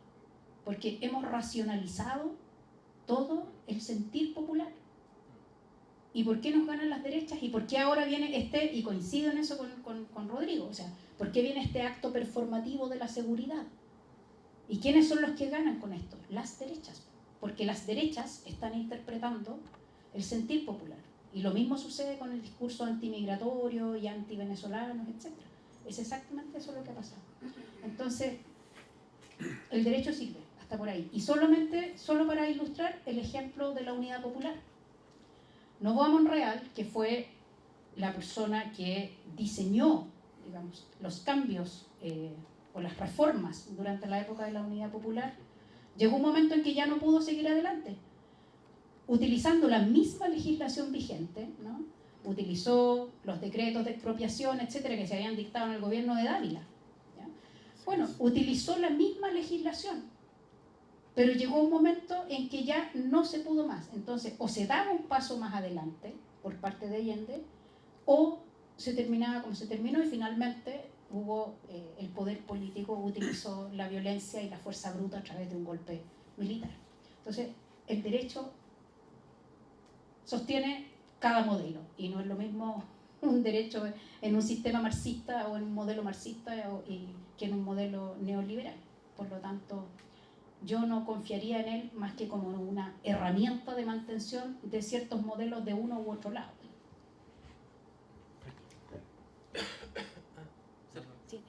porque hemos racionalizado todo el sentir popular. ¿Y por qué nos ganan las derechas? ¿Y por qué ahora viene y coincido en eso con Rodrigo, o sea, por qué viene este acto performativo de la seguridad? ¿Y quiénes son los que ganan con esto? Las derechas, porque las derechas están interpretando el sentir popular. Y lo mismo sucede con el discurso antimigratorio y antivenezolanos, etc. Es exactamente eso lo que ha pasado. Entonces, el derecho sirve, hasta por ahí. Y solo para ilustrar el ejemplo de la Unidad Popular. Novoa Monreal, que fue la persona que diseñó, digamos, los cambios o las reformas durante la época de la Unidad Popular, llegó un momento en que ya no pudo seguir adelante. Utilizando la misma legislación vigente, ¿no? Utilizó los decretos de expropiación, etcétera, que se habían dictado en el gobierno de Dávila, ¿ya? Bueno, utilizó la misma legislación, pero llegó un momento en que ya no se pudo más. Entonces, o se daba un paso más adelante por parte de Allende, o se terminaba como se terminó, y finalmente el poder político utilizó la violencia y la fuerza bruta a través de un golpe militar. Entonces, el derecho sostiene cada modelo, y no es lo mismo un derecho en un sistema marxista o en un modelo marxista que en un modelo neoliberal. Por lo tanto, yo no confiaría en él más que como una herramienta de mantención de ciertos modelos de uno u otro lado. Sí.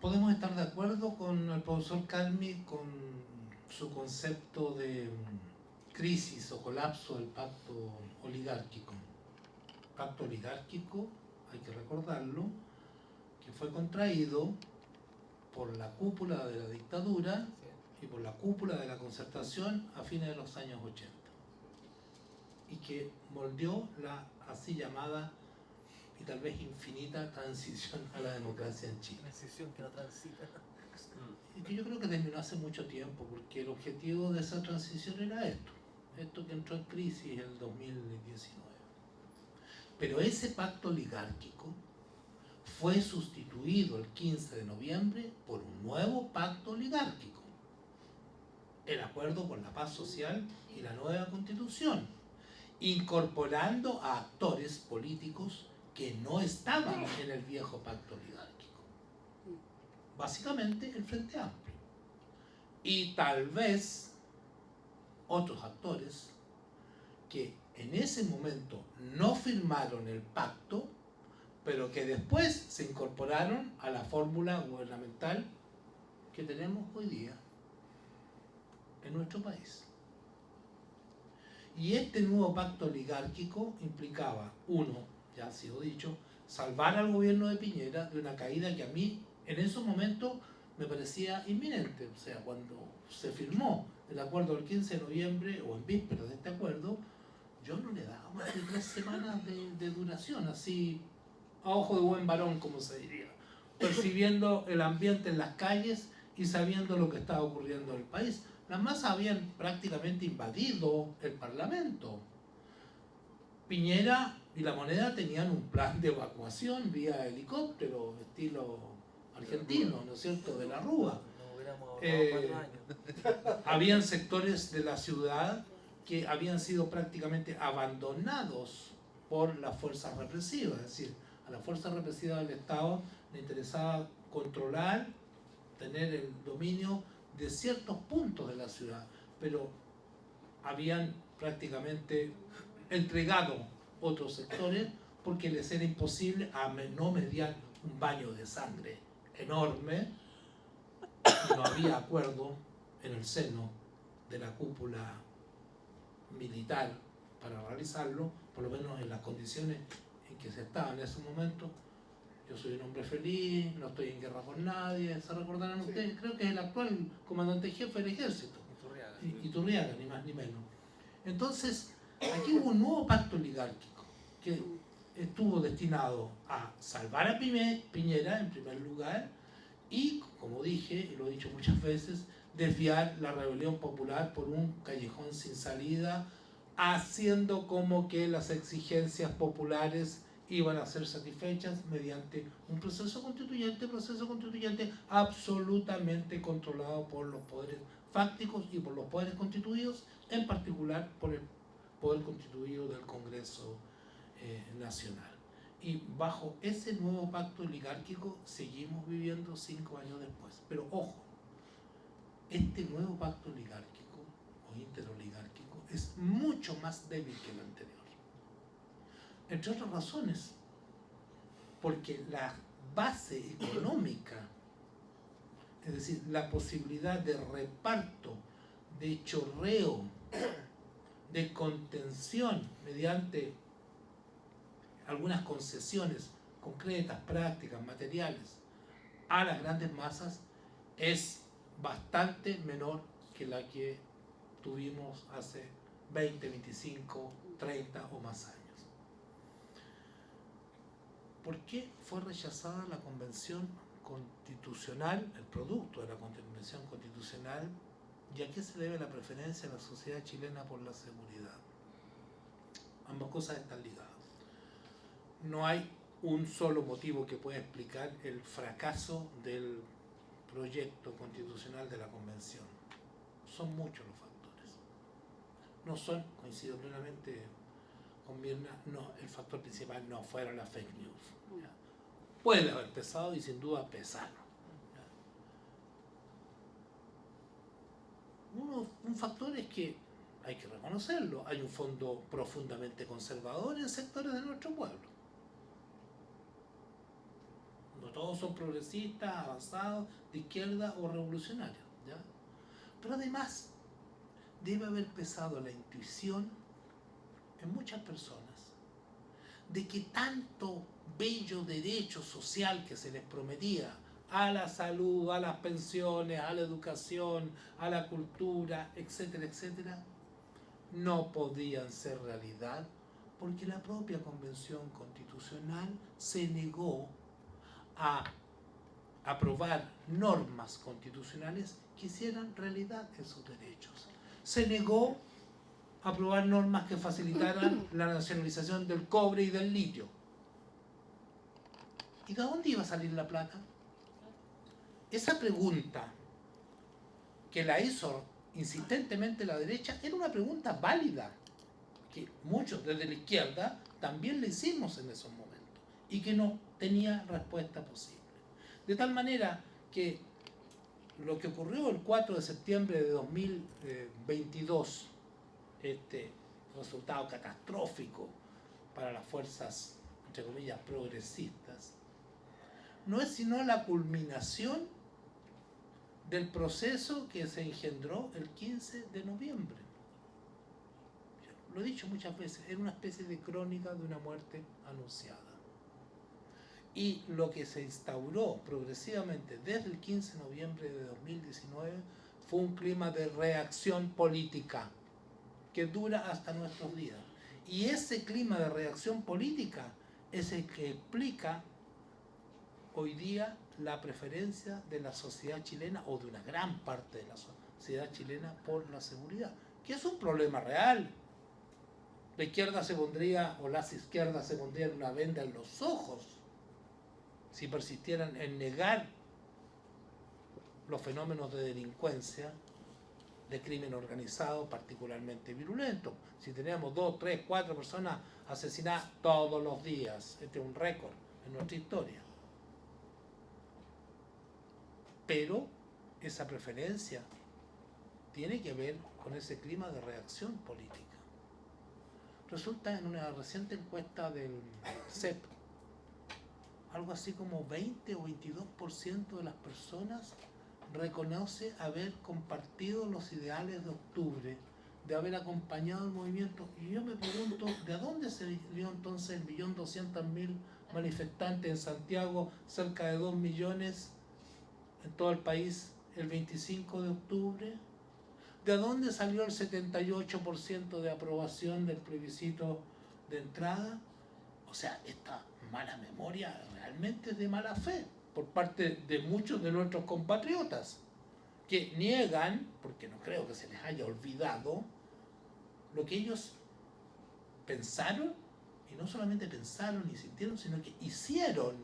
Podemos estar de acuerdo con el profesor Carmi con su concepto de crisis o colapso del pacto oligárquico. Pacto oligárquico, hay que recordarlo, que fue contraído por la cúpula de la dictadura y por la cúpula de la concertación a fines de los años 80, y que moldeó la así llamada y tal vez infinita transición a la democracia en Chile. Transición que no transita. Y que yo creo que terminó hace mucho tiempo, porque el objetivo de esa transición era esto que entró en crisis en el 2019. Pero ese pacto oligárquico fue sustituido el 15 de noviembre por un nuevo pacto oligárquico, el acuerdo por la paz social y la nueva constitución, incorporando a actores políticos que no estaban en el viejo pacto oligárquico. Básicamente el Frente Amplio. Y tal vez otros actores que en ese momento no firmaron el pacto, pero que después se incorporaron a la fórmula gubernamental que tenemos hoy día en nuestro país. Y este nuevo pacto oligárquico implicaba, uno, ya ha sido dicho, salvar al gobierno de Piñera de una caída que a mí en esos momentos me parecía inminente. O sea, cuando se firmó el acuerdo del 15 de noviembre o en vísperas de este acuerdo, yo no le daba más de 3 semanas de duración, así a ojo de buen varón, como se diría, percibiendo el ambiente en las calles y sabiendo lo que estaba ocurriendo en el país. Las masas habían prácticamente invadido el Parlamento. Piñera y La Moneda tenían un plan de evacuación vía helicóptero, estilo argentino, ¿no es cierto?, de la Rúa. Habían sectores de la ciudad que habían sido prácticamente abandonados por las fuerzas represivas, es decir, a las fuerzas represivas del Estado le interesaba controlar, tener el dominio de ciertos puntos de la ciudad, pero habían prácticamente entregado otros sectores porque les era imposible no mediar un baño de sangre enorme, y no había acuerdo en el seno de la cúpula militar para realizarlo, por lo menos en las condiciones en que se estaba en ese momento. Yo soy un hombre feliz, no estoy en guerra con nadie, se recordarán ustedes, creo que es el actual comandante jefe del ejército, Iturriaga, ni más ni menos. Entonces, aquí hubo un nuevo pacto oligárquico que estuvo destinado a salvar a Piñera en primer lugar y, como dije, y lo he dicho muchas veces, desviar la rebelión popular por un callejón sin salida, haciendo como que las exigencias populares iban a ser satisfechas mediante un proceso constituyente absolutamente controlado por los poderes fácticos y por los poderes constituidos, en particular por el poder constituido del Congreso Nacional. Y bajo ese nuevo pacto oligárquico seguimos viviendo 5 años después. Pero ojo, este nuevo pacto oligárquico o interoligárquico es mucho más débil que el anterior. Entre otras razones, porque la base económica, es decir, la posibilidad de reparto, de chorreo, de contención mediante algunas concesiones concretas, prácticas, materiales a las grandes masas, es bastante menor que la que tuvimos hace 20, 25, 30 o más años. ¿Por qué fue rechazada la Convención Constitucional, el producto de la Convención Constitucional, y a qué se debe la preferencia de la sociedad chilena por la seguridad? Ambas cosas están ligadas. No hay un solo motivo que pueda explicar el fracaso del proyecto constitucional de la Convención. Son muchos los factores. No son, coincido plenamente con Mirna, no, el factor principal no fueron las fake news. Puede haber pesado y sin duda pesaron. Un factor es que, hay que reconocerlo, hay un fondo profundamente conservador en sectores de nuestro pueblo. No todos son progresistas, avanzados, de izquierda o revolucionarios, ¿ya? Pero además debe haber pesado la intuición en muchas personas de que tanto bello derecho social que se les prometía a la salud, a las pensiones, a la educación, a la cultura, etcétera, etcétera, no podían ser realidad porque la propia Convención Constitucional se negó a aprobar normas constitucionales que hicieran realidad esos derechos. Se negó a aprobar normas que facilitaran la nacionalización del cobre y del litio. ¿Y de dónde iba a salir la plata? Esa pregunta que la hizo insistentemente la derecha era una pregunta válida, que muchos desde la izquierda también le hicimos en esos momentos y que no tenía respuesta posible. De tal manera que lo que ocurrió el 4 de septiembre de 2022, este resultado catastrófico para las fuerzas, entre comillas, progresistas, no es sino la culminación del proceso que se engendró el 15 de noviembre. Lo he dicho muchas veces, era una especie de crónica de una muerte anunciada. Y lo que se instauró progresivamente desde el 15 de noviembre de 2019 fue un clima de reacción política que dura hasta nuestros días. Y ese clima de reacción política es el que explica hoy día la preferencia de la sociedad chilena o de una gran parte de la sociedad chilena por la seguridad, que es un problema real. La izquierda se pondría, o las izquierdas se pondrían una venda en los ojos si persistieran en negar los fenómenos de delincuencia, de crimen organizado particularmente virulento. Si teníamos 2, 3, 4 personas asesinadas todos los días, este es un récord en nuestra historia. Pero esa preferencia tiene que ver con ese clima de reacción política. Resulta en una reciente encuesta del CEP, algo así como 20 o 22% de las personas reconoce haber compartido los ideales de octubre, de haber acompañado el movimiento. Y yo me pregunto, ¿de dónde se dio entonces 1.200.000 manifestantes en Santiago, cerca de 2 millones en todo el país el 25 de octubre? ¿De dónde salió el 78% de aprobación del plebiscito de entrada? O sea, esta mala memoria realmente es de mala fe por parte de muchos de nuestros compatriotas que niegan, porque no creo que se les haya olvidado, lo que ellos pensaron, y no solamente pensaron y sintieron, sino que hicieron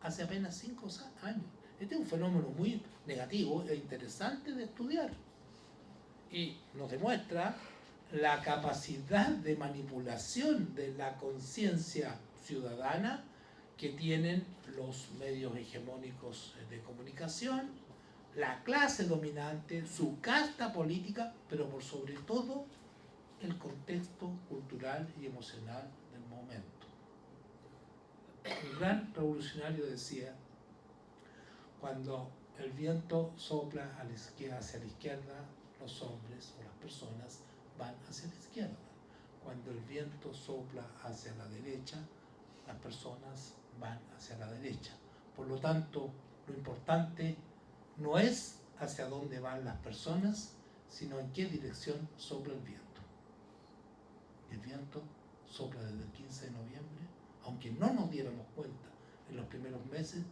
hace apenas 5 años. Este es un fenómeno muy negativo e interesante de estudiar y nos demuestra la capacidad de manipulación de la conciencia ciudadana que tienen los medios hegemónicos de comunicación, la clase dominante, su casta política, pero por sobre todo el contexto cultural y emocional del momento. El gran revolucionario decía: cuando el viento sopla hacia la izquierda, los hombres o las personas van hacia la izquierda. Cuando el viento sopla hacia la derecha, las personas van hacia la derecha. Por lo tanto, lo importante no es hacia dónde van las personas, sino en qué dirección sopla el viento. El viento sopla desde el 15 de noviembre, aunque no nos diéramos cuenta en los primeros meses,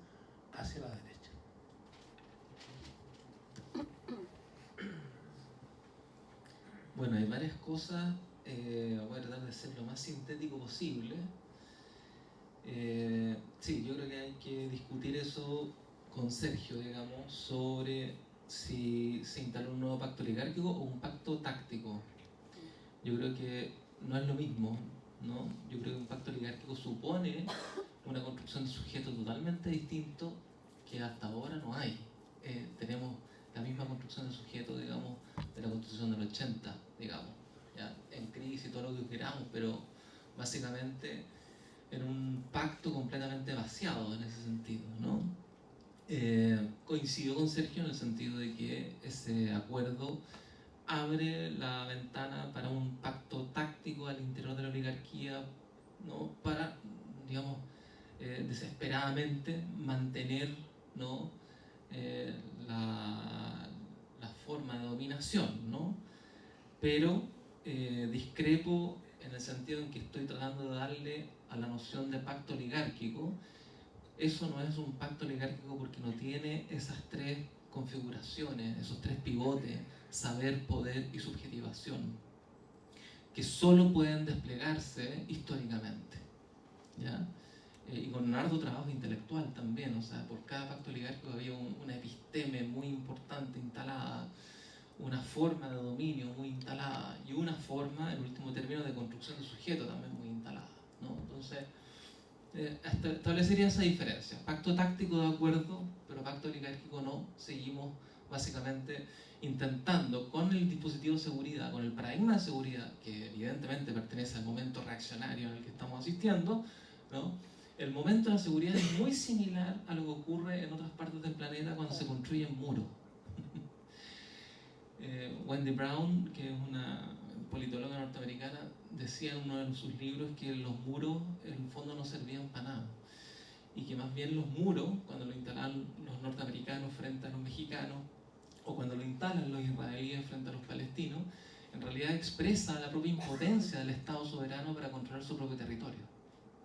hacia la derecha. Bueno, hay varias cosas, voy a tratar de ser lo más sintético posible. Sí, yo creo que hay que discutir eso con Sergio, digamos, sobre si se instala un nuevo pacto oligárquico o un pacto táctico. Yo creo que no es lo mismo, ¿no? Yo creo que un pacto oligárquico supone una construcción de sujeto totalmente distinto que hasta ahora no hay. Tenemos la misma construcción de sujeto, digamos, de la Constitución del 80, digamos, ¿ya? En crisis y todo lo que queramos, pero básicamente en un pacto completamente vaciado en ese sentido, ¿no? Coincido con Sergio en el sentido de que ese acuerdo abre la ventana para un pacto táctico al interior de la oligarquía, ¿no? Para, digamos, desesperadamente mantener, ¿no? La forma de dominación, ¿no? Pero discrepo en el sentido en que estoy tratando de darle a la noción de pacto oligárquico. Eso no es un pacto oligárquico porque no tiene esas tres configuraciones, esos tres pivotes: saber, poder y subjetivación, que solo pueden desplegarse históricamente, ¿ya? Y con un arduo trabajo intelectual también. O sea, por cada pacto oligárquico había una episteme muy importante instalada, una forma de dominio muy instalada y una forma, en último término, de construcción de sujeto también muy instalada, ¿no? Entonces, establecería esa diferencia: pacto táctico de acuerdo, pero pacto oligárquico no. Seguimos básicamente intentando, con el dispositivo de seguridad, con el paradigma de seguridad, que evidentemente pertenece al momento reaccionario en el que estamos asistiendo, ¿no? El momento de la seguridad es muy similar a lo que ocurre en otras partes del planeta cuando se construyen muros. Wendy Brown, que es una politóloga norteamericana, decía en uno de sus libros que los muros en el fondo no servían para nada, y que más bien los muros, cuando lo instalan los norteamericanos frente a los mexicanos, o cuando lo instalan los israelíes frente a los palestinos, en realidad expresa la propia impotencia del Estado soberano para controlar su propio territorio,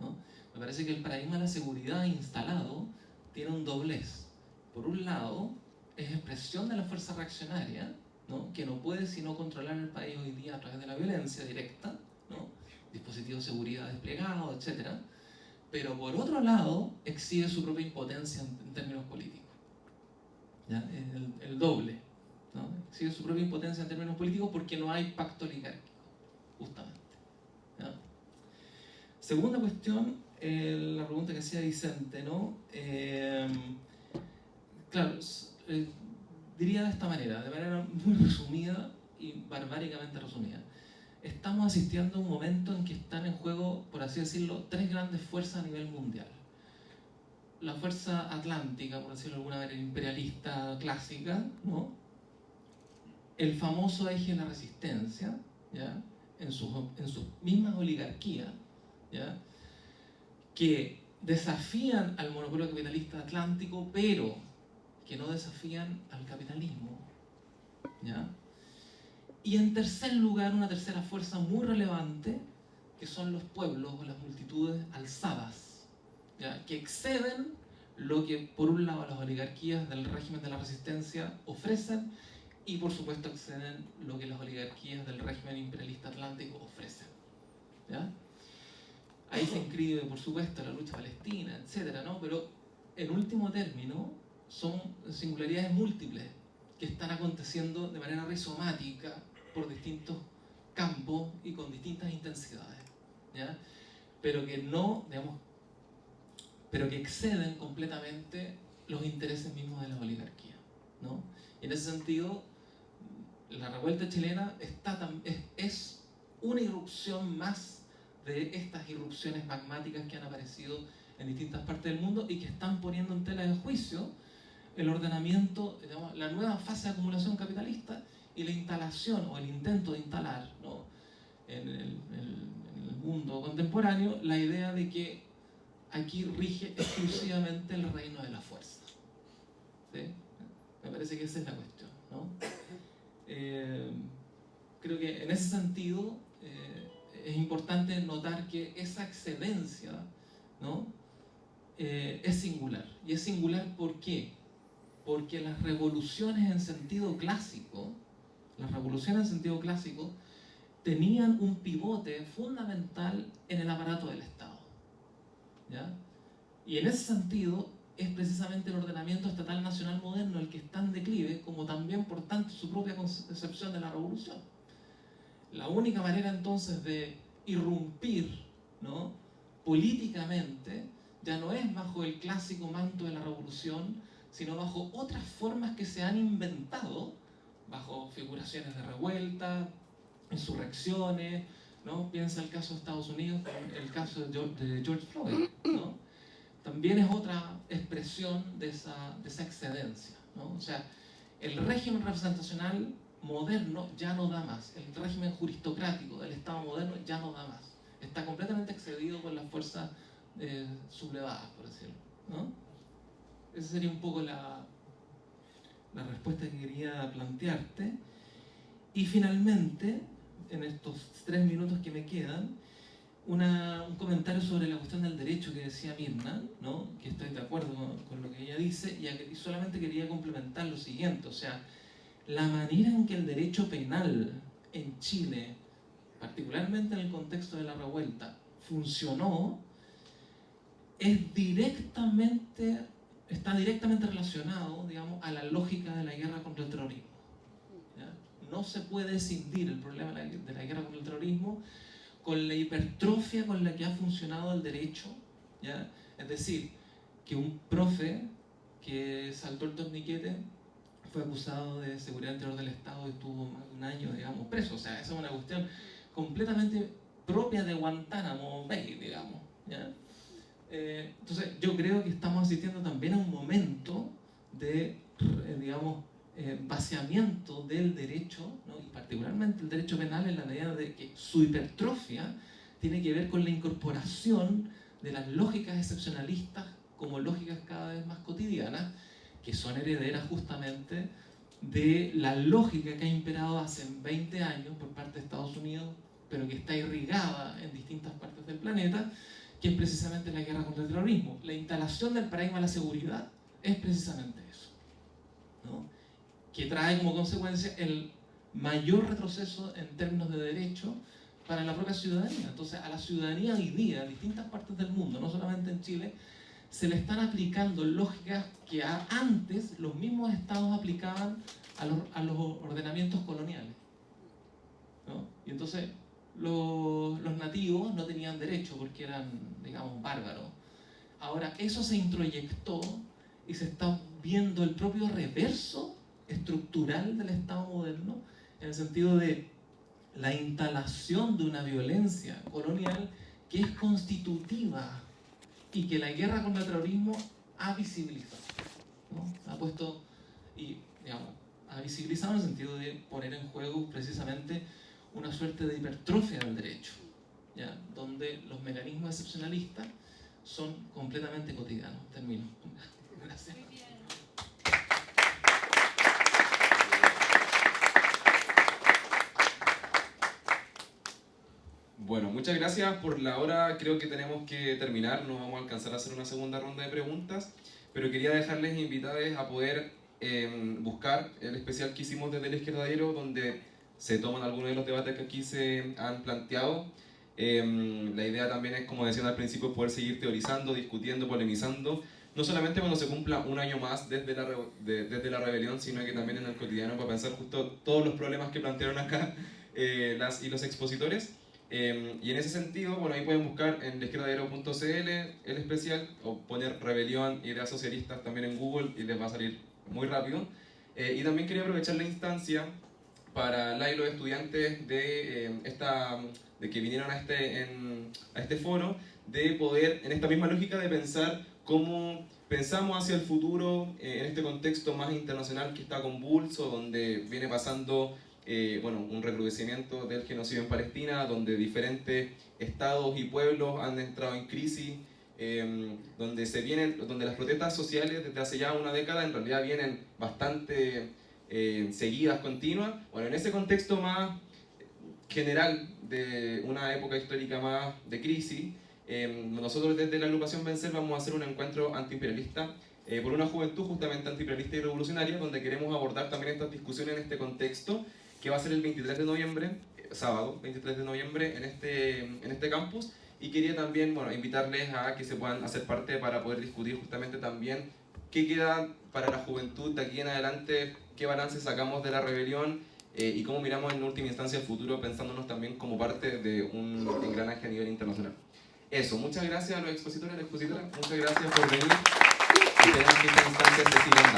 ¿no? Me parece que el paradigma de la seguridad instalado tiene un doblez. Por un lado, es expresión de la fuerza reaccionaria, ¿no? Que no puede sino controlar el país hoy día a través de la violencia directa, ¿no? Dispositivos de seguridad desplegados, etc. Pero por otro lado, exhibe su propia impotencia en términos políticos, ¿ya? El doble, ¿no? Exhibe su propia impotencia en términos políticos porque no hay pacto oligárquico, justamente, ¿ya? Segunda cuestión, la pregunta que hacía Vicente, ¿no? Claro, diría de esta manera, de manera muy resumida y barbáricamente resumida. Estamos asistiendo a un momento en que están en juego, por así decirlo, tres grandes fuerzas a nivel mundial. La fuerza atlántica, por decirlo de alguna manera, imperialista clásica, ¿no? El famoso eje de la resistencia, ¿ya? En sus mismas oligarquías, ¿ya? Que desafían al monopolio capitalista atlántico, pero que no desafían al capitalismo, ¿ya? Y en tercer lugar, una tercera fuerza muy relevante, que son los pueblos o las multitudes alzadas, ¿ya? Que exceden lo que por un lado las oligarquías del régimen de la resistencia ofrecen, y por supuesto exceden lo que las oligarquías del régimen imperialista atlántico ofrecen, ¿ya? Ahí se inscribe, por supuesto, la lucha palestina, etcétera, ¿no? Pero en último término son singularidades múltiples que están aconteciendo de manera rizomática por distintos campos y con distintas intensidades, ¿ya? Pero que no, digamos, pero que exceden completamente los intereses mismos de las oligarquías, ¿no? Y en ese sentido, la revuelta chilena es una irrupción más de estas irrupciones magmáticas que han aparecido en distintas partes del mundo y que están poniendo en tela de juicio el ordenamiento, digamos, la nueva fase de acumulación capitalista y la instalación o el intento de instalar, ¿no? en el mundo contemporáneo la idea de que aquí rige exclusivamente el reino de la fuerza. ¿Sí? Me parece que esa es la cuestión, ¿no? Creo que en ese sentido es importante notar que esa excedencia, ¿no? Es singular. ¿Y es singular por qué? Porque las revoluciones en sentido clásico, tenían un pivote fundamental en el aparato del Estado, ¿ya? Y en ese sentido es precisamente el ordenamiento estatal nacional moderno el que está en declive, como también por tanto su propia concepción de la revolución. La única manera entonces de irrumpir, ¿no? políticamente ya no es bajo el clásico manto de la revolución, sino bajo otras formas que se han inventado, bajo figuraciones de revuelta, insurrecciones, ¿no? Piensa el caso de Estados Unidos, el caso de George Floyd, ¿no? También es otra expresión de esa excedencia, ¿no? O sea, el régimen representacional moderno ya no da más, el régimen juristocrático del Estado moderno ya no da más, está completamente excedido por las fuerzas sublevadas, por decirlo, ¿no? Esa sería un poco la respuesta que quería plantearte. Y finalmente, en estos 3 minutos que me quedan, un comentario sobre la cuestión del derecho que decía Mirna, ¿no? Que estoy de acuerdo con lo que ella dice, y solamente quería complementar lo siguiente, o sea, la manera en que el derecho penal en Chile, particularmente en el contexto de la revuelta, funcionó, está directamente relacionado, digamos, a la lógica de la guerra contra el terrorismo, ¿ya? No se puede escindir el problema de la guerra contra el terrorismo con la hipertrofia con la que ha funcionado el derecho, ¿ya? Es decir, que un profe que saltó el torniquete fue acusado de seguridad interior del Estado y estuvo más de un año, digamos, preso. O sea, esa es una cuestión completamente propia de Guantánamo Bay, digamos, ¿ya? Entonces, yo creo que estamos asistiendo también a un momento de, digamos, vaciamiento del derecho, ¿no? Y particularmente el derecho penal, en la medida de que su hipertrofia tiene que ver con la incorporación de las lógicas excepcionalistas como lógicas cada vez más cotidianas, que son herederas justamente de la lógica que ha imperado hace 20 años por parte de Estados Unidos, pero que está irrigada en distintas partes del planeta, que es precisamente la guerra contra el terrorismo. La instalación del paradigma de la seguridad es precisamente eso, ¿no? Que trae como consecuencia el mayor retroceso en términos de derecho para la propia ciudadanía. Entonces, a la ciudadanía hoy día, en distintas partes del mundo, no solamente en Chile, se le están aplicando lógicas que antes los mismos estados aplicaban a los ordenamientos coloniales, ¿no? Y entonces los nativos no tenían derecho porque eran, digamos, bárbaros. Ahora eso se introyectó y se está viendo el propio reverso estructural del Estado moderno, en el sentido de la instalación de una violencia colonial que es constitutiva y que la guerra contra el terrorismo ha visibilizado, ¿no? Ha puesto y, digamos, ha visibilizado en el sentido de poner en juego precisamente una suerte de hipertrofia del derecho, ¿ya? Donde los mecanismos excepcionalistas son completamente cotidianos. Termino. Gracias. Bueno, muchas gracias por la hora. Creo que tenemos que terminar, no vamos a alcanzar a hacer una segunda ronda de preguntas, pero quería dejarles invitados a poder buscar el especial que hicimos desde el Izquierdadero, donde se toman algunos de los debates que aquí se han planteado. La idea también es, como decían al principio, poder seguir teorizando, discutiendo, polemizando, no solamente cuando se cumpla un año más desde la rebelión, sino que también en el cotidiano, para pensar justo todos los problemas que plantearon acá las y los expositores. Y en ese sentido, bueno, ahí pueden buscar en laizquierdadero.cl el especial, o poner rebelión, ideas socialistas también en Google y les va a salir muy rápido. Y también quería aprovechar la instancia para la y los estudiantes de que vinieron a este foro, de poder, en esta misma lógica de pensar cómo pensamos hacia el futuro en este contexto más internacional que está convulso, donde viene pasando un recrudecimiento del genocidio en Palestina, donde diferentes estados y pueblos han entrado en crisis, donde las protestas sociales desde hace ya una década en realidad vienen bastante seguidas, continuas. Bueno, en ese contexto más general de una época histórica más de crisis, nosotros desde la agrupación Vencer vamos a hacer un encuentro antiimperialista por una juventud justamente antiimperialista y revolucionaria, donde queremos abordar también estas discusiones en este contexto, que va a ser el 23 de noviembre, sábado 23 de noviembre en este campus. Y quería también invitarles a que se puedan hacer parte para poder discutir justamente también qué queda para la juventud de aquí en adelante, qué balance sacamos de la rebelión y cómo miramos en última instancia el futuro, pensándonos también como parte de un engranaje a nivel internacional. Eso, muchas gracias a los expositores y a las expositoras, muchas gracias por venir. Y tenemos que esta instancia se siga